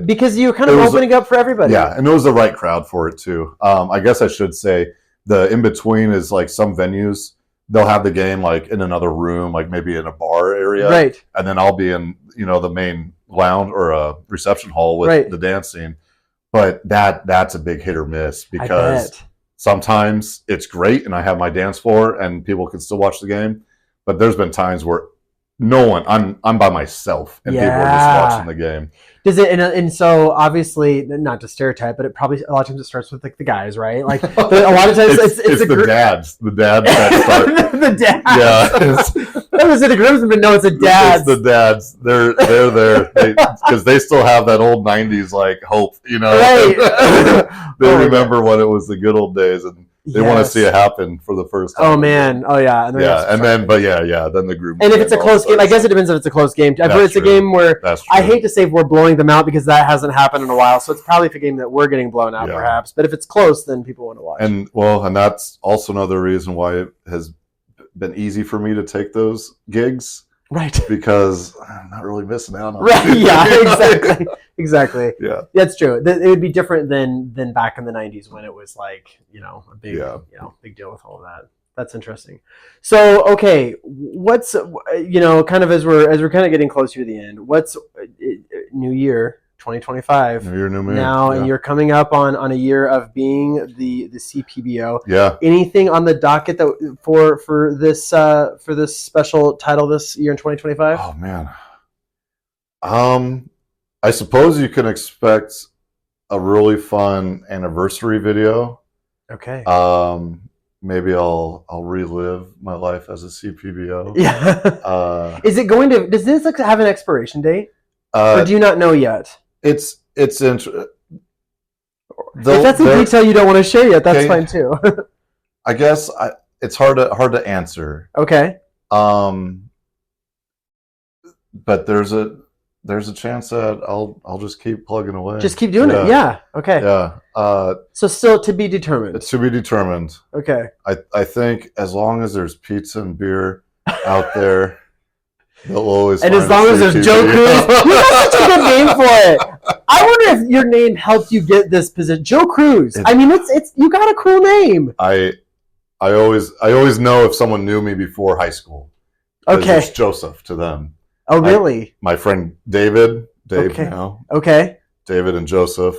Speaker 1: Because you're kind of opening up for everybody.
Speaker 2: Yeah, and it was the right crowd for it too. I guess I should say the in-between is like some venues, they'll have the game like in another room, like maybe in a bar area.
Speaker 1: Right.
Speaker 2: And then I'll be in, the main lounge or a reception hall with the dance scene. But that's a big hit or miss because sometimes it's great and I have my dance floor and people can still watch the game. But there's been times where I'm by myself and people are just watching the game.
Speaker 1: Does it, and so obviously, not to stereotype, but a lot of times it starts with like the guys, right? Like a lot of times it's
Speaker 2: the dads. The dads that start.
Speaker 1: The dads.
Speaker 2: Yeah.
Speaker 1: I was in the groomsmen, but no, it's the dads.
Speaker 2: It's the dads. They're there because they still have that old '90s like hope,
Speaker 1: Right.
Speaker 2: They remember when it was the good old days, and they want to see it happen for the first time.
Speaker 1: Oh man! Oh yeah! And
Speaker 2: then the group.
Speaker 1: And if it's a close game, I guess it depends if it's a close game. I've heard it's a game where I hate to say we're blowing them out because that hasn't happened in a while. So it's probably a game that we're getting blown out, perhaps. But if it's close, then people want to watch.
Speaker 2: And that's also another reason why it has been easy for me to take those gigs.
Speaker 1: Right.
Speaker 2: Because I'm not really missing out on it.
Speaker 1: Right. Yeah. Exactly.
Speaker 2: Yeah.
Speaker 1: That's true. It would be different than back in the 90s when it was like, a big, big deal with all of that. That's interesting. So, okay, what's, kind of as we're kind of getting closer to the end, what's New Year 2025
Speaker 2: New Year, new me
Speaker 1: now, and you're coming up on a year of being the CPBO.
Speaker 2: Yeah.
Speaker 1: Anything on the docket that for this special title this year in 2025?
Speaker 2: Oh man. I suppose you can expect a really fun anniversary video.
Speaker 1: Okay.
Speaker 2: Maybe I'll relive my life as a CPBO.
Speaker 1: Yeah. Does this have an expiration date? Or do you not know yet?
Speaker 2: It's interesting.
Speaker 1: If that's a detail you don't want to share yet, that's fine too.
Speaker 2: I guess it's hard to answer.
Speaker 1: Okay.
Speaker 2: But there's a chance that I'll just keep plugging away.
Speaker 1: Just keep doing it. Yeah. Okay.
Speaker 2: Yeah.
Speaker 1: So still to be determined.
Speaker 2: It's to be determined.
Speaker 1: Okay.
Speaker 2: I think as long as there's pizza and beer out there, they'll always.
Speaker 1: And as long as there's Joe Cruz, you got such a good name for it. I wonder if your name helped you get this position, Joe Cruz. I mean, it's you got a cool name.
Speaker 2: I always know if someone knew me before high school.
Speaker 1: Okay.
Speaker 2: It's Joseph to them.
Speaker 1: Oh, really?
Speaker 2: My friend Dave
Speaker 1: okay.
Speaker 2: now.
Speaker 1: Okay.
Speaker 2: David and Joseph.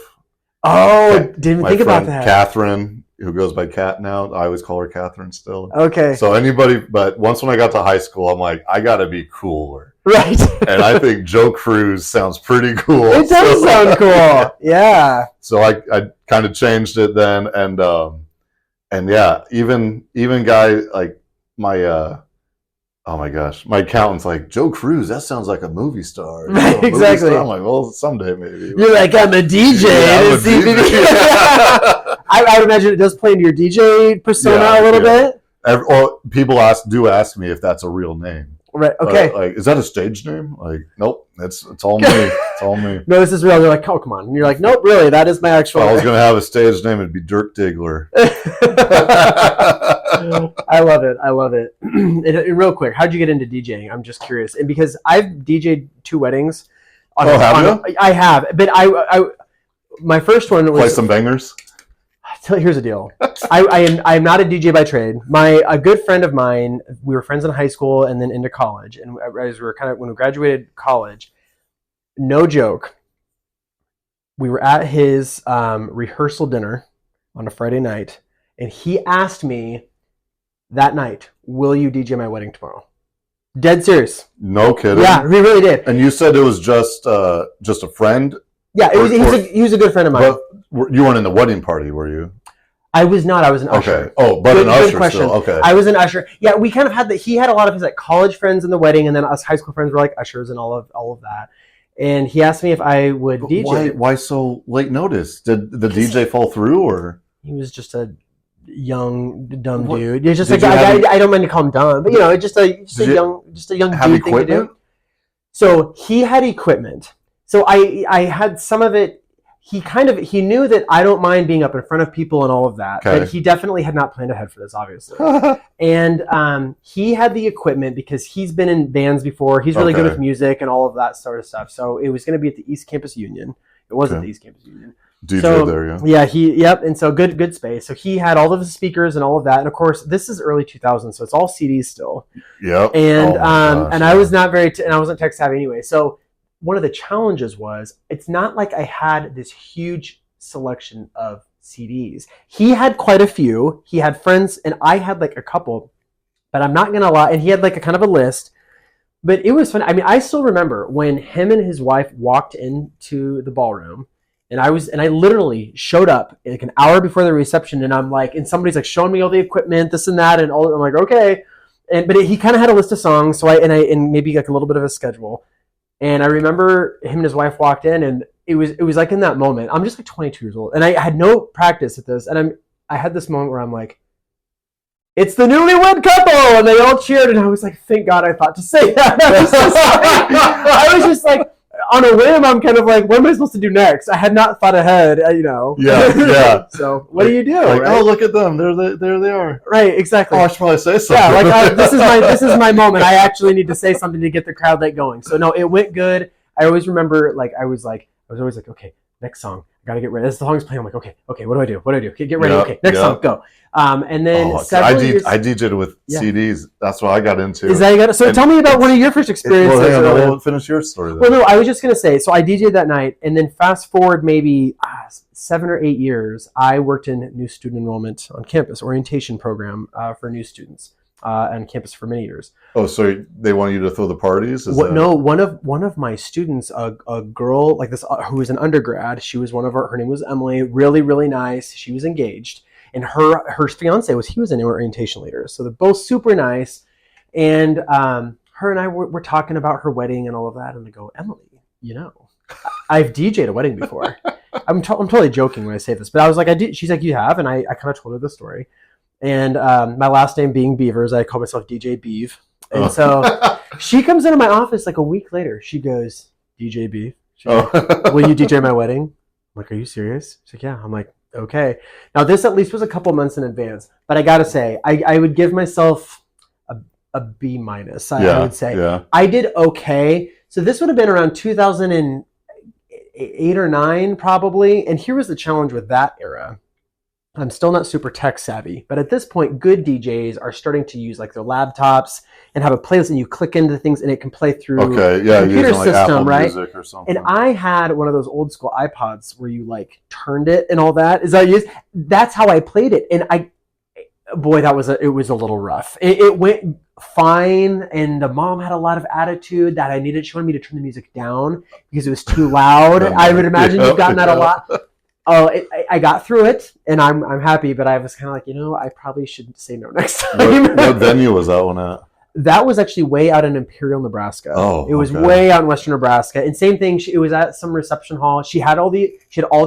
Speaker 1: Oh, didn't even think about that.
Speaker 2: Catherine, who goes by Kat now. I always call her Catherine still.
Speaker 1: Okay.
Speaker 2: So but once when I got to high school, I'm like, I got to be cooler.
Speaker 1: Right.
Speaker 2: And I think Joe Cruz sounds pretty cool.
Speaker 1: It does sound cool. Yeah.
Speaker 2: So I kind of changed it then. And yeah, even guy like my, oh my gosh, my accountant's like, Joe Cruz, that sounds like a movie star.
Speaker 1: Right, exactly.
Speaker 2: Movie star? I'm like, well, someday maybe.
Speaker 1: You're like, I'm a DJ.
Speaker 2: I'm a DJ.
Speaker 1: I would imagine it does play into your DJ persona a little bit.
Speaker 2: People do ask me if that's a real name.
Speaker 1: Right. Okay.
Speaker 2: Like, is that a stage name? Like, nope. It's all me. It's all me.
Speaker 1: No, this is real. They're like, oh, come on. And you're like, nope, really, that is my actual.
Speaker 2: If I was gonna have a stage name, it'd be Dirk Diggler.
Speaker 1: I love it. And real quick, how'd you get into DJing? I'm just curious, and because I've DJ'd 2 weddings.
Speaker 2: Have you?
Speaker 1: I have, but I my first one was
Speaker 2: play some bangers.
Speaker 1: Here's the deal. I am not a DJ by trade. A good friend of mine, we were friends in high school and then into college. And as we were when we graduated college, no joke, we were at his rehearsal dinner on a Friday night, and he asked me that night, "Will you DJ my wedding tomorrow?" Dead serious.
Speaker 2: No kidding.
Speaker 1: Yeah, he really did.
Speaker 2: And you said it was just a friend.
Speaker 1: Yeah, he was a good friend of mine.
Speaker 2: But you weren't in the wedding party, were you?
Speaker 1: I was not. I was an usher.
Speaker 2: Okay. Oh, but an usher still. Okay.
Speaker 1: I was an usher. Yeah, we kind of had he had a lot of his like college friends in the wedding, and then us high school friends were like ushers and all of that. And he asked me if I would DJ.
Speaker 2: Why so late notice? Did the DJ fall through, or
Speaker 1: he was just a young dumb dude? It's just I don't mean to call him dumb, but just a young dude thing to do. So he had equipment. So I had some of it. He knew that I don't mind being up in front of people and all of that, but he definitely had not planned ahead for this, obviously. And he had the equipment because he's been in bands before. He's really good with music and all of that sort of stuff. So it was going to be at the East Campus Union. It was at the East Campus Union.
Speaker 2: DJ there, yeah.
Speaker 1: Yeah, and so good space. So he had all of his speakers and all of that. And of course, this is early 2000s, so it's all CDs still.
Speaker 2: Yep.
Speaker 1: And I was not and I wasn't tech savvy anyway. So one of the challenges was it's not like I had this huge selection of CDs. He had quite a few. He had friends, and I had like a couple, but I'm not going to lie. And he had like a kind of a list, but it was fun. I mean, I still remember when him and his wife walked into the ballroom, and I literally showed up like an hour before the reception, and I'm like, and somebody's like showing me all the equipment, this and that, and all. I'm like, okay. But he kind of had a list of songs, so and maybe like a little bit of a schedule. And I remember him and his wife walked in, and it was like in that moment. I'm just like 22 years old, and I had no practice at this, and I had this moment where I'm like, "It's the newlywed couple," and they all cheered, and I was like, "Thank God I thought to say that." I was just like on a whim. I'm kind of like, "What am I supposed to do next?" I had not thought ahead,
Speaker 2: Yeah.
Speaker 1: So what do you do?
Speaker 2: Like,
Speaker 1: right?
Speaker 2: oh, look at them! There they are.
Speaker 1: Right, exactly.
Speaker 2: Oh, I should probably say something.
Speaker 1: Yeah, like this is my moment. I actually need to say something to get the crowd like going. So no, it went good. I always remember I was always like, okay, next song, I gotta get ready. As the song's playing, I'm like, okay, what do I do? Okay, get ready. Okay, next song, go. And then
Speaker 2: I DJ'd with CDs. That's what I got into.
Speaker 1: Is that you got? So tell me about one of your first experiences.
Speaker 2: Well, finish your story. Then.
Speaker 1: Well, no, I was just gonna say. So I DJ'd that night, and then fast forward maybe 7 or 8 years, I worked in new student enrollment on campus, orientation program for new students on campus for many years.
Speaker 2: Oh, so they want you to throw the parties?
Speaker 1: No, one of my students, a girl like this who was an undergrad. She was her name was Emily. Really, really nice. She was engaged. And her fiance he was an orientation leader. So they're both super nice. And her and I were talking about her wedding and all of that. And I go, Emily, I've DJ'd a wedding before. I'm totally joking when I say this, but I was like, I did. She's like, you have? And I kind of told her the story. And my last name being Beavers, I call myself DJ Beav. And so she comes into my office like a week later. She goes, DJ Beav, like, will you DJ my wedding? I'm like, are you serious? She's like, yeah. I'm like, okay. Now this at least was a couple months in advance, but I gotta say, I would give myself a B minus. I would say.
Speaker 2: Yeah.
Speaker 1: I did okay. So this would have been around 2008 or 9 probably. And here was the challenge with that era. I'm still not super tech savvy, but at this point, good DJs are starting to use like their laptops and have a playlist, and you click into things and it can play through computer
Speaker 2: like
Speaker 1: system,
Speaker 2: Apple
Speaker 1: right?
Speaker 2: Music or something.
Speaker 1: And I had one of those old school iPods where you like turned it and all that. Is that used? That's how I played it, and it was a little rough. It went fine, and the mom had a lot of attitude that she wanted me to turn the music down because it was too loud. I would imagine you've gotten that a lot. Oh, I got through it, and I'm happy. But I was kind of like, I probably should say no next time.
Speaker 2: What venue was that one at?
Speaker 1: That was actually way out in Imperial, Nebraska.
Speaker 2: Oh,
Speaker 1: it was way out in Western Nebraska. And same thing, it was at some reception hall. She had all the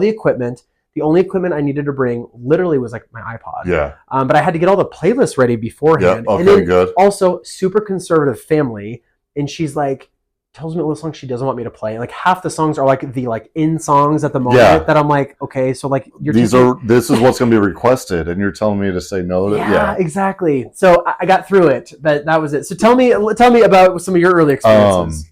Speaker 1: equipment. The only equipment I needed to bring literally was like my iPod.
Speaker 2: Yeah.
Speaker 1: But I had to get all the playlists ready beforehand.
Speaker 2: Yeah. Okay.
Speaker 1: And then
Speaker 2: Good.
Speaker 1: Also, super conservative family, and she's like, tells me all the songs she doesn't want me to play. Like half the songs are like the in songs at the moment that I'm like, okay, so like
Speaker 2: this is what's going to be requested, and you're telling me to say no to
Speaker 1: yeah, exactly. So I got through it, but that was it. So tell me about some of your early experiences.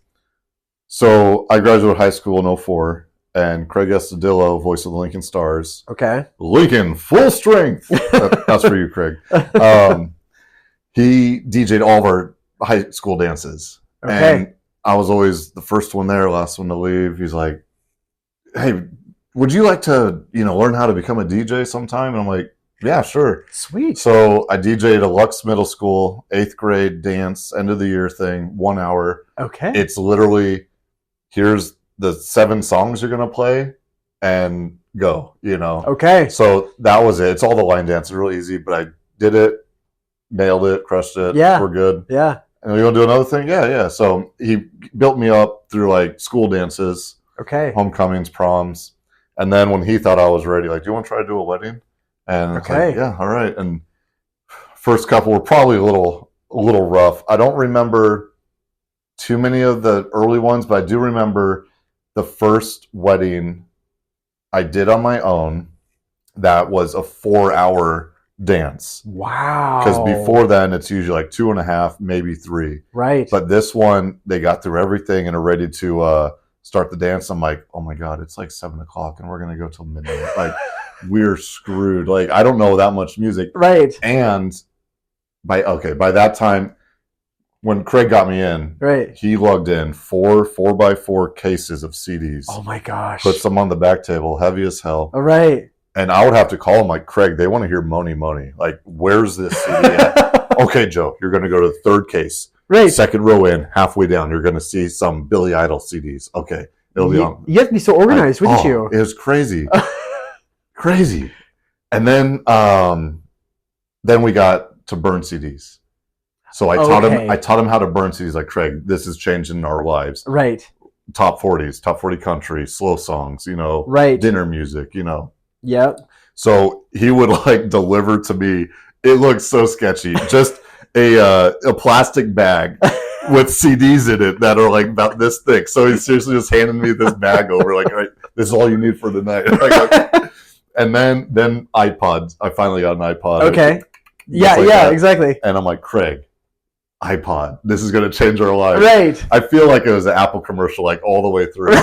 Speaker 2: So I graduated high school in 2004, and Craig Estudillo, voice of the Lincoln Stars.
Speaker 1: Okay.
Speaker 2: Lincoln, full strength. That's for you, Craig. He DJ'd all of our high school dances.
Speaker 1: Okay.
Speaker 2: And I was always the first one there, last one to leave. He's like, hey, would you like to, learn how to become a DJ sometime? And I'm like, yeah, sure.
Speaker 1: Sweet.
Speaker 2: So I DJ'd at Lux Middle School, 8th grade dance, end of the year thing, 1 hour.
Speaker 1: Okay.
Speaker 2: It's literally, here's the 7 songs you're going to play and go,
Speaker 1: Okay.
Speaker 2: So that was it. It's all the line dance. It's real easy, but I did it, nailed it, crushed it.
Speaker 1: Yeah.
Speaker 2: We're good.
Speaker 1: Yeah.
Speaker 2: And we want to do another thing? Yeah. So he built me up through like school dances,
Speaker 1: okay,
Speaker 2: homecomings, proms. And then when he thought I was ready, like, do you want to try to do a wedding? And
Speaker 1: okay,
Speaker 2: like, yeah, all right. And first couple were probably a little rough. I don't remember too many of the early ones, but I do remember the first wedding I did on my own. That was a 4-hour dance.
Speaker 1: Wow.
Speaker 2: Because before then, it's usually like 2.5, maybe 3.
Speaker 1: Right.
Speaker 2: But this one, they got through everything and are ready to start the dance. I'm like, oh my God, it's like 7 o'clock and we're going to go till midnight. Like, we're screwed. Like, I don't know that much music.
Speaker 1: Right.
Speaker 2: And by that time, when Craig got me in,
Speaker 1: right,
Speaker 2: he lugged in 4x4 cases of CDs.
Speaker 1: Oh my gosh.
Speaker 2: Puts them on the back table, heavy as hell.
Speaker 1: All right.
Speaker 2: And I would have to call him like, Craig, they want to hear Money Money. Like, where's this CD at? Okay, Joe, you're going to go to the 3rd case.
Speaker 1: Right.
Speaker 2: 2nd row in, halfway down, you're going to see some Billy Idol CDs. Okay, it'll be on.
Speaker 1: You have to be so organized, wouldn't you?
Speaker 2: It was crazy. Crazy. And then we got to burn CDs. So I taught him how to burn CDs. Like, Craig, this is changing our lives.
Speaker 1: Right.
Speaker 2: Top 40s, top 40 country, slow songs,
Speaker 1: right,
Speaker 2: dinner music,
Speaker 1: Yep.
Speaker 2: So he would like deliver to me. It looked so sketchy. Just a plastic bag with CDs in it that are like about this thick. So he's seriously just handing me this bag over, like, all right, this is all you need for the night. And then iPods. I finally got an iPod.
Speaker 1: Okay. Yeah, exactly.
Speaker 2: And I'm like, Craig, iPod. This is going to change our lives.
Speaker 1: Right.
Speaker 2: I feel like it was an Apple commercial, like all the way through.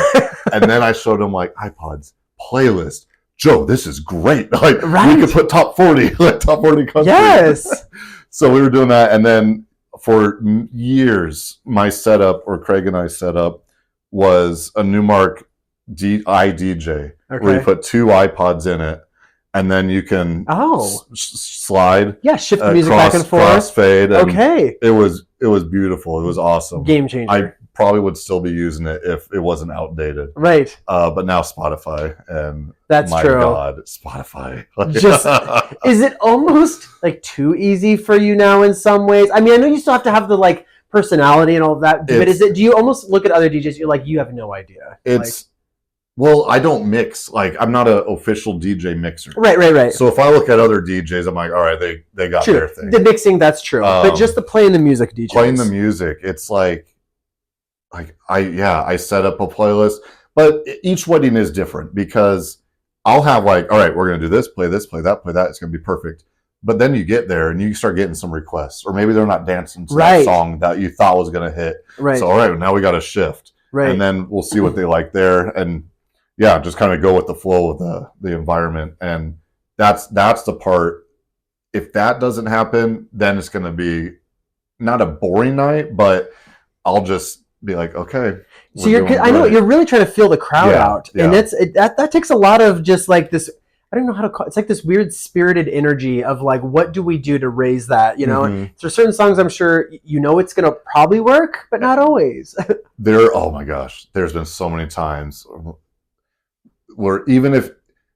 Speaker 2: And then I showed him like iPods, playlist. Joe, this is great. Like, we could put top 40, like top 40 countries. Yes. So we were doing that. And then for years, my setup, or Craig and I set up, was a Newmark iDJ, where you put 2 iPods in it. And then you can slide.
Speaker 1: Yeah, shift the music back and forth.
Speaker 2: Crossfade.
Speaker 1: Okay.
Speaker 2: It was beautiful. It was awesome.
Speaker 1: Game changer.
Speaker 2: I probably would still be using it if it wasn't outdated.
Speaker 1: Right.
Speaker 2: But now Spotify, and
Speaker 1: that's
Speaker 2: my
Speaker 1: true.
Speaker 2: God, Spotify.
Speaker 1: Is it almost like too easy for you now in some ways? I mean, I know you still have to have the like personality and all of that, but do you almost look at other DJs, you're like, you have no idea?
Speaker 2: Well, I don't mix. Like, I'm not an official DJ mixer.
Speaker 1: Right.
Speaker 2: So if I look at other DJs, I'm like, all right, they got their thing.
Speaker 1: The mixing, that's true. But just the playing the music DJs.
Speaker 2: Playing the music, it's like I set up a playlist. But each wedding is different, because I'll have like, all right, we're going to do this, play that, play that. It's going to be perfect. But then you get there and you start getting some requests. Or maybe they're not dancing to that song that you thought was going to hit. Right. So, all right, now we got to shift. Right. And then we'll see what they like there. And yeah, just kind of go with the flow of the environment. And that's the part. If that doesn't happen, then it's going to be not a boring night, but I'll just be like, okay.
Speaker 1: So I know you're really trying to feel the crowd out. And that takes a lot of just like this, I don't know how to call it. It's like this weird spirited energy of like, what do we do to raise that? Mm-hmm. So certain songs, I'm sure, it's going to probably work, but not always.
Speaker 2: Oh my gosh, there's been so many times where even if,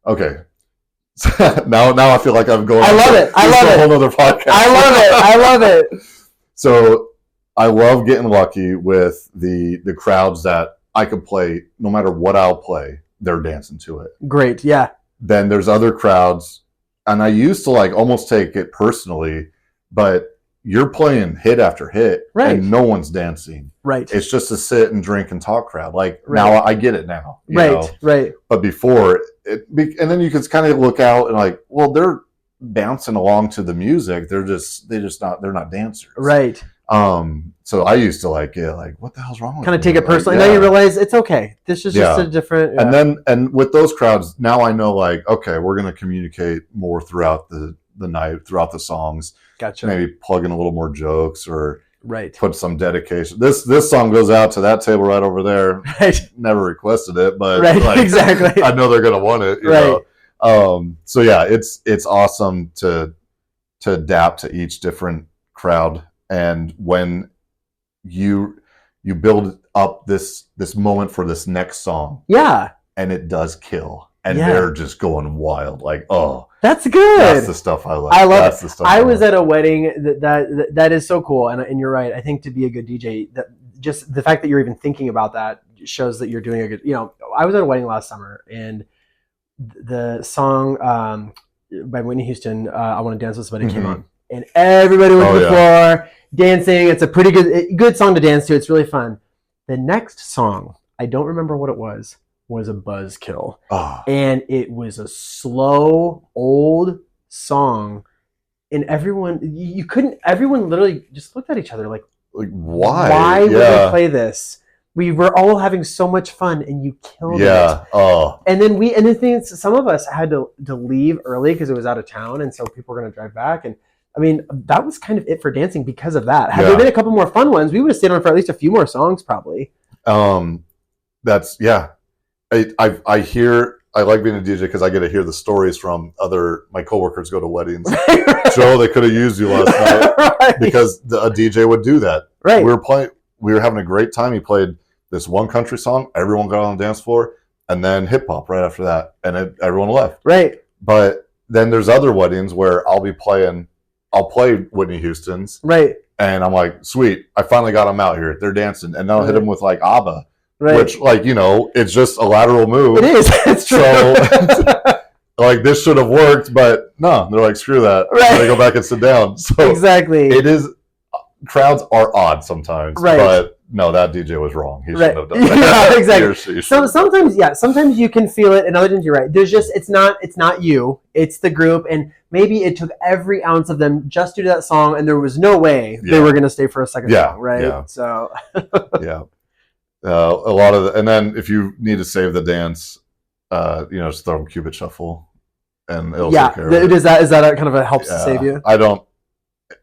Speaker 2: now I feel like I'm going.
Speaker 1: I love it.
Speaker 2: A whole other podcast.
Speaker 1: I love it.
Speaker 2: So I love getting lucky with the crowds that I could play, no matter what I'll play, they're dancing to it.
Speaker 1: Great, yeah.
Speaker 2: Then there's other crowds, and I used to like almost take it personally, but you're playing hit after hit, and no one's dancing. Right. It's just a sit and drink and talk crowd. Like, now I get it now. You know?
Speaker 1: Right.
Speaker 2: But before, and then you could kind of look out and like, well, they're bouncing along to the music. They're not dancers.
Speaker 1: Right.
Speaker 2: so I used to like get like, what the hell's wrong with
Speaker 1: Kind of
Speaker 2: me?
Speaker 1: take it personally.
Speaker 2: Like,
Speaker 1: Now you realize it's okay. This is just a different.
Speaker 2: Yeah. And with those crowds, now I know like, okay, we're going to communicate more throughout the night, throughout the songs.
Speaker 1: Gotcha.
Speaker 2: Maybe plug in a little more jokes or
Speaker 1: right.
Speaker 2: Put some dedication. This song goes out to that table right over there.
Speaker 1: Right.
Speaker 2: Never requested it, but
Speaker 1: right.
Speaker 2: Like,
Speaker 1: exactly.
Speaker 2: I know they're going to want it. You know? So yeah, it's awesome to adapt to each different crowd, and when you build up this moment for this next song, and it does kill, and they're just going wild, like, oh, that's good. That's the stuff I like.
Speaker 1: I love that's it. The stuff I was at a wedding that is so cool, and you're right. I think to be a good DJ, that just the fact that you're even thinking about that shows that you're doing a good. You know, I was at a wedding last summer, and the song by Whitney Houston, "I Want to Dance with Somebody," came on, and everybody was on the floor dancing. It's a pretty good song to dance to. It's really fun. The next song, I don't remember what it was a buzzkill. And it was a slow, old song. And everyone literally just looked at each other like why? Why would we play this? We were all having so much fun, and you killed it. And then the thing is, some of us had to leave early because it was out of town, and so people were going to drive back. And I mean, that was kind of it for dancing because of that. Had there been a couple more fun ones, we would have stayed on for at least a few more songs, probably.
Speaker 2: That's I like being a DJ because I get to hear the stories from my coworkers go to weddings. Joe, they could have used you last night because a DJ would do that. Right. We were having a great time. He played this one country song. Everyone got on the dance floor, and then hip hop right after that, and everyone left. Right. But then there's other weddings where I'll play Whitney Houston's. Right. And I'm like, sweet, I finally got them out here. They're dancing, and then I'll hit them with like ABBA. Right. Which, like, you know, it's just a lateral move. It is. It's true. So, like, this should have worked, but no, they're like, screw that. Right. They go back and sit down. So exactly. It is. Crowds are odd sometimes, right? But no, that DJ was wrong. He shouldn't have done that. Yeah, exactly. Sometimes you can feel it, and other times you're right. There's just it's not you. It's the group, and maybe it took every ounce of them just to do that song, and there was no way they were going to stay for a second song, right? Yeah. So a lot of and then if you need to save the dance, just throw Cupid Shuffle, and it'll take care of it. Is that kind of a helps to save you?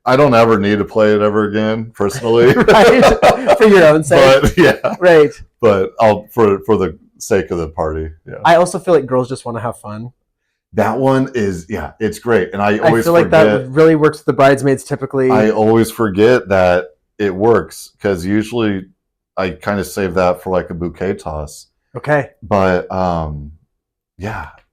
Speaker 2: I don't ever need to play it ever again, personally. Right. For your own sake. But yeah. Right. But I'll for the sake of the party. Yeah. I also feel like Girls Just Want to Have Fun. That one is it's great. And I always feel like that really works with the bridesmaids typically. I always forget that it works because usually I kind of save that for like a bouquet toss. Okay. But I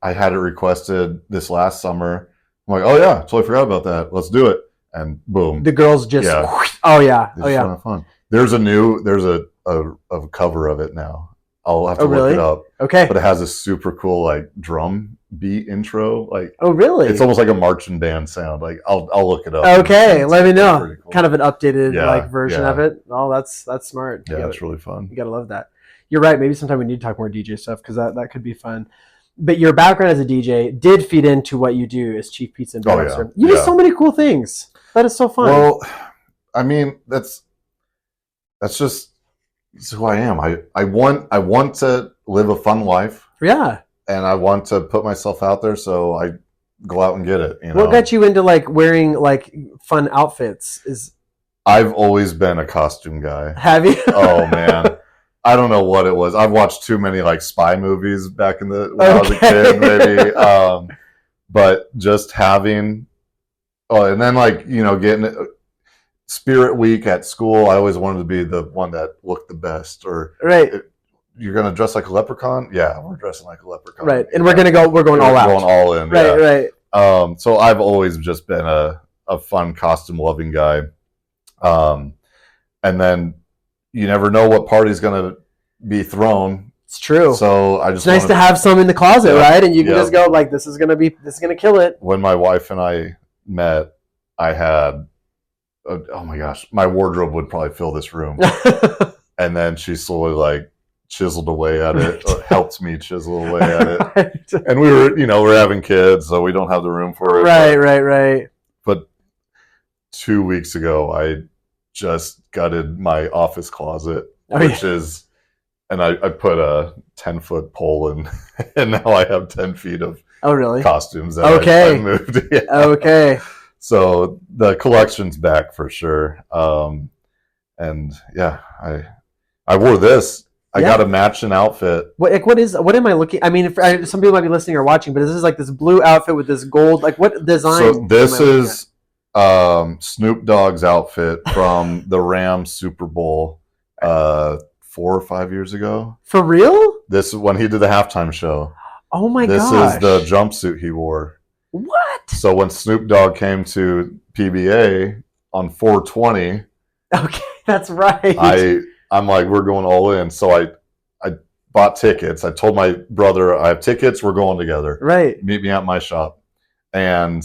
Speaker 2: had it requested this last summer. I'm like, oh yeah, totally forgot about that. Let's do it. And boom, the girls just fun. There's a cover of it now. I'll have to look it up. Okay, but it has a super cool like drum beat intro. Like, oh really? It's almost like a marching band sound. Like, I'll look it up. Okay, let me know. Cool. Kind of an updated version of it. Oh, that's smart. Yeah, that's really fun. You gotta love that. You're right. Maybe sometime we need to talk more DJ stuff because that could be fun. But your background as a DJ did feed into what you do as Chief Pizza and Bouncer. You do so many cool things. That is so fun. Well, I mean, that's who I am. I want to live a fun life. Yeah. And I want to put myself out there, so I go out and get it. You know? What got you into like wearing like fun outfits? I've always been a costume guy. Have you? Oh man. I don't know what it was. I've watched too many like spy movies back when I was a kid, maybe. But just having and then like, getting Spirit Week at school, I always wanted to be the one that looked the best. Or you're gonna dress like a leprechaun? Yeah, we're dressing like a leprechaun. Right. And we're going all out. Going all in. Right, right. So I've always just been a fun costume loving guy. And then you never know what party's gonna be thrown. It's true. So it's nice to have some in the closet, right? And you can just go like, this is gonna kill it. When my wife and I met, I had, oh my gosh, my wardrobe would probably fill this room. And then she slowly like chiseled away at it, or helped me chisel away at it. Right. And we were, we're having kids, so we don't have the room for it. Right. But 2 weeks ago, I just gutted my office closet,
Speaker 1: Oh,
Speaker 2: which
Speaker 1: yeah.
Speaker 2: is, and I put a 10-foot pole in, and now I have 10 feet of
Speaker 1: Oh, really?
Speaker 2: costumes that
Speaker 1: Okay.
Speaker 2: I moved. Yeah.
Speaker 1: Okay.
Speaker 2: So the collection's back for sure. And yeah, I wore this. I
Speaker 1: Yeah.
Speaker 2: got a matching outfit.
Speaker 1: What am I looking? I mean, some people might be listening or watching, but this is like this blue outfit with this gold. Like, what design?
Speaker 2: So this
Speaker 1: am I looking
Speaker 2: is Snoop Dogg's outfit from the Rams Super Bowl 4 or 5 years ago.
Speaker 1: at? For real?
Speaker 2: This is when he did the halftime show.
Speaker 1: Oh my
Speaker 2: This
Speaker 1: gosh!
Speaker 2: is the jumpsuit he wore.
Speaker 1: What?
Speaker 2: So when Snoop Dogg came to PBA on 420,
Speaker 1: Okay, that's right.
Speaker 2: I'm like, we're going all in. So I bought tickets. I told my brother, I have tickets. We're going together.
Speaker 1: Right.
Speaker 2: Meet me at my shop. And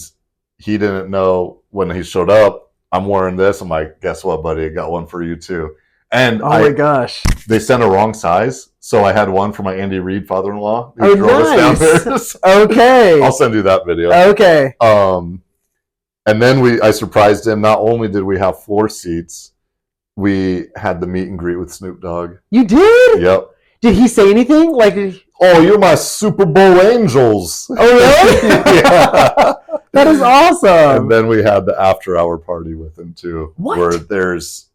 Speaker 2: he didn't know when he showed up, I'm wearing this. I'm like, guess what, buddy? I got one for you too. And
Speaker 1: oh my gosh.
Speaker 2: They sent a wrong size. So I had one for my Andy Reid father-in-law who
Speaker 1: Oh,
Speaker 2: drove us down
Speaker 1: nice.
Speaker 2: there.
Speaker 1: Okay.
Speaker 2: I'll send you that video.
Speaker 1: Okay.
Speaker 2: And then I surprised him. Not only did we have floor seats, we had the meet and greet with Snoop Dogg.
Speaker 1: You did?
Speaker 2: Yep.
Speaker 1: Did he say anything? Like,
Speaker 2: oh, you're my Super Bowl Angels.
Speaker 1: Oh, really?
Speaker 2: Yeah.
Speaker 1: That is awesome.
Speaker 2: And then we had the after-hour party with him too,
Speaker 1: what?
Speaker 2: Where there's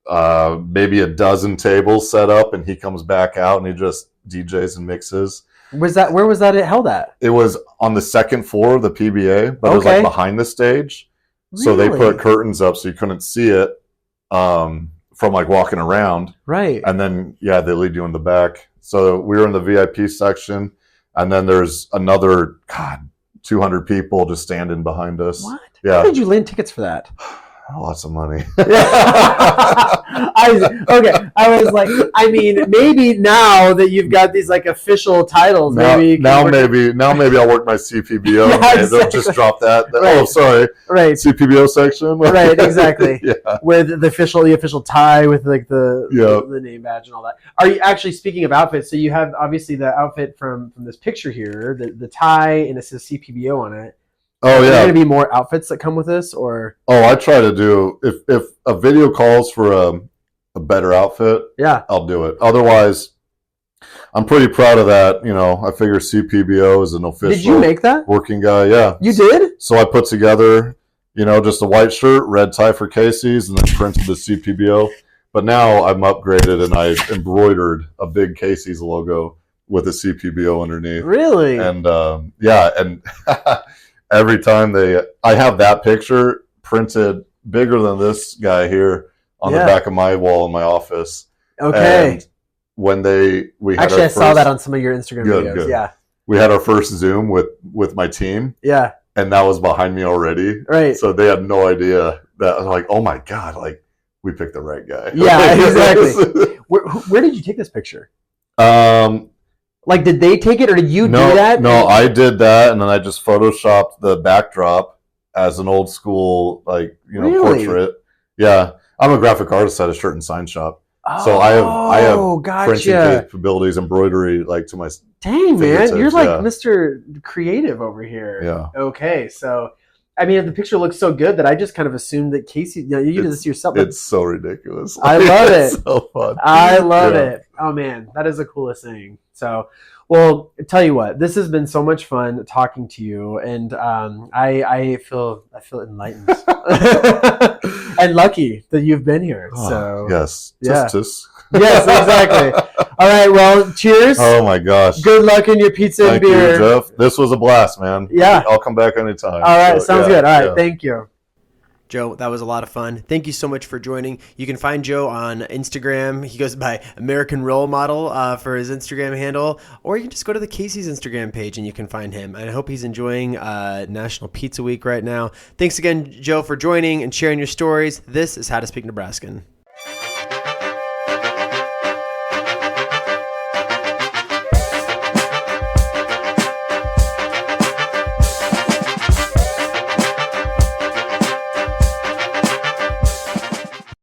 Speaker 2: maybe a dozen tables set up, and he comes back out and he just DJs and mixes.
Speaker 1: Where was that held at?
Speaker 2: It was on the second floor of the PBA, but it was like behind the stage.
Speaker 1: Really?
Speaker 2: So they put curtains up so you couldn't see it from like walking around.
Speaker 1: Right.
Speaker 2: And then they lead you in the back. So we were in the VIP section, and then there's another 200 people just standing behind us.
Speaker 1: What?
Speaker 2: Yeah.
Speaker 1: How did you land tickets for that?
Speaker 2: Lots of money.
Speaker 1: I was like, I mean, maybe now that you've got these like official titles, maybe
Speaker 2: now maybe I'll work my CPBO.
Speaker 1: Yeah,
Speaker 2: and
Speaker 1: exactly.
Speaker 2: they'll just drop that.
Speaker 1: Right.
Speaker 2: Oh, sorry.
Speaker 1: Right.
Speaker 2: CPBO section.
Speaker 1: Right. Exactly.
Speaker 2: Yeah.
Speaker 1: With the official tie with like the name badge and all that. Are you actually, speaking of outfits? So you have obviously the outfit from this picture here, the tie, and it says CPBO on it.
Speaker 2: Oh,
Speaker 1: Are there
Speaker 2: yeah.
Speaker 1: going to be more outfits that come with this, or?
Speaker 2: Oh, I try to do, if a video calls for a better outfit, I'll do it. Otherwise, I'm pretty proud of that. I figure CPBO is an official.
Speaker 1: Did you make that?
Speaker 2: Working guy, yeah.
Speaker 1: You did?
Speaker 2: So I put together, just a white shirt, red tie for Casey's, and then printed the CPBO. But now I'm upgraded, and I embroidered a big Casey's logo with a CPBO underneath.
Speaker 1: Really?
Speaker 2: And and every time I have that picture printed bigger than this guy here on the back of my wall in my office.
Speaker 1: Okay.
Speaker 2: And when we had
Speaker 1: actually, I saw that on some of your Instagram videos.
Speaker 2: Good.
Speaker 1: Yeah.
Speaker 2: We had our first Zoom with my team.
Speaker 1: Yeah.
Speaker 2: And that was behind me already.
Speaker 1: Right.
Speaker 2: So they had no idea that. I was like, oh my God, like we picked the right guy.
Speaker 1: Yeah, exactly. Where did you take this picture? Like, did they take it, or did you do that?
Speaker 2: No, I did that, and then I just photoshopped the backdrop as an old school,
Speaker 1: Really?
Speaker 2: portrait. Yeah, I'm a graphic artist at a shirt and sign shop, so I have printing capabilities, embroidery, to my.
Speaker 1: Dang, man, you're like
Speaker 2: yeah.
Speaker 1: Mr. Creative over here.
Speaker 2: Yeah.
Speaker 1: Okay, so. I mean, the picture looks so good that I just kind of assumed that Casey, you did this yourself.
Speaker 2: It's so ridiculous.
Speaker 1: I love it.
Speaker 2: It's so fun.
Speaker 1: I love it. Oh man, that is the coolest thing. So, well, tell you what, this has been so much fun talking to you, and I feel enlightened and lucky that you've been here. So
Speaker 2: yes,
Speaker 1: yes, exactly. All right, well, cheers.
Speaker 2: Oh my gosh.
Speaker 1: Good luck in your pizza and beer.
Speaker 2: You, Jeff. This was a blast, man.
Speaker 1: Yeah.
Speaker 2: I'll come back anytime.
Speaker 1: All right, sounds good. All right, thank you.
Speaker 3: Joe, that was a lot of fun. Thank you so much for joining. You can find Joe on Instagram. He goes by American Role Model for his Instagram handle, or you can just go to the Casey's Instagram page and you can find him. I hope he's enjoying National Pizza Week right now. Thanks again, Joe, for joining and sharing your stories. This is How to Speak Nebraskan.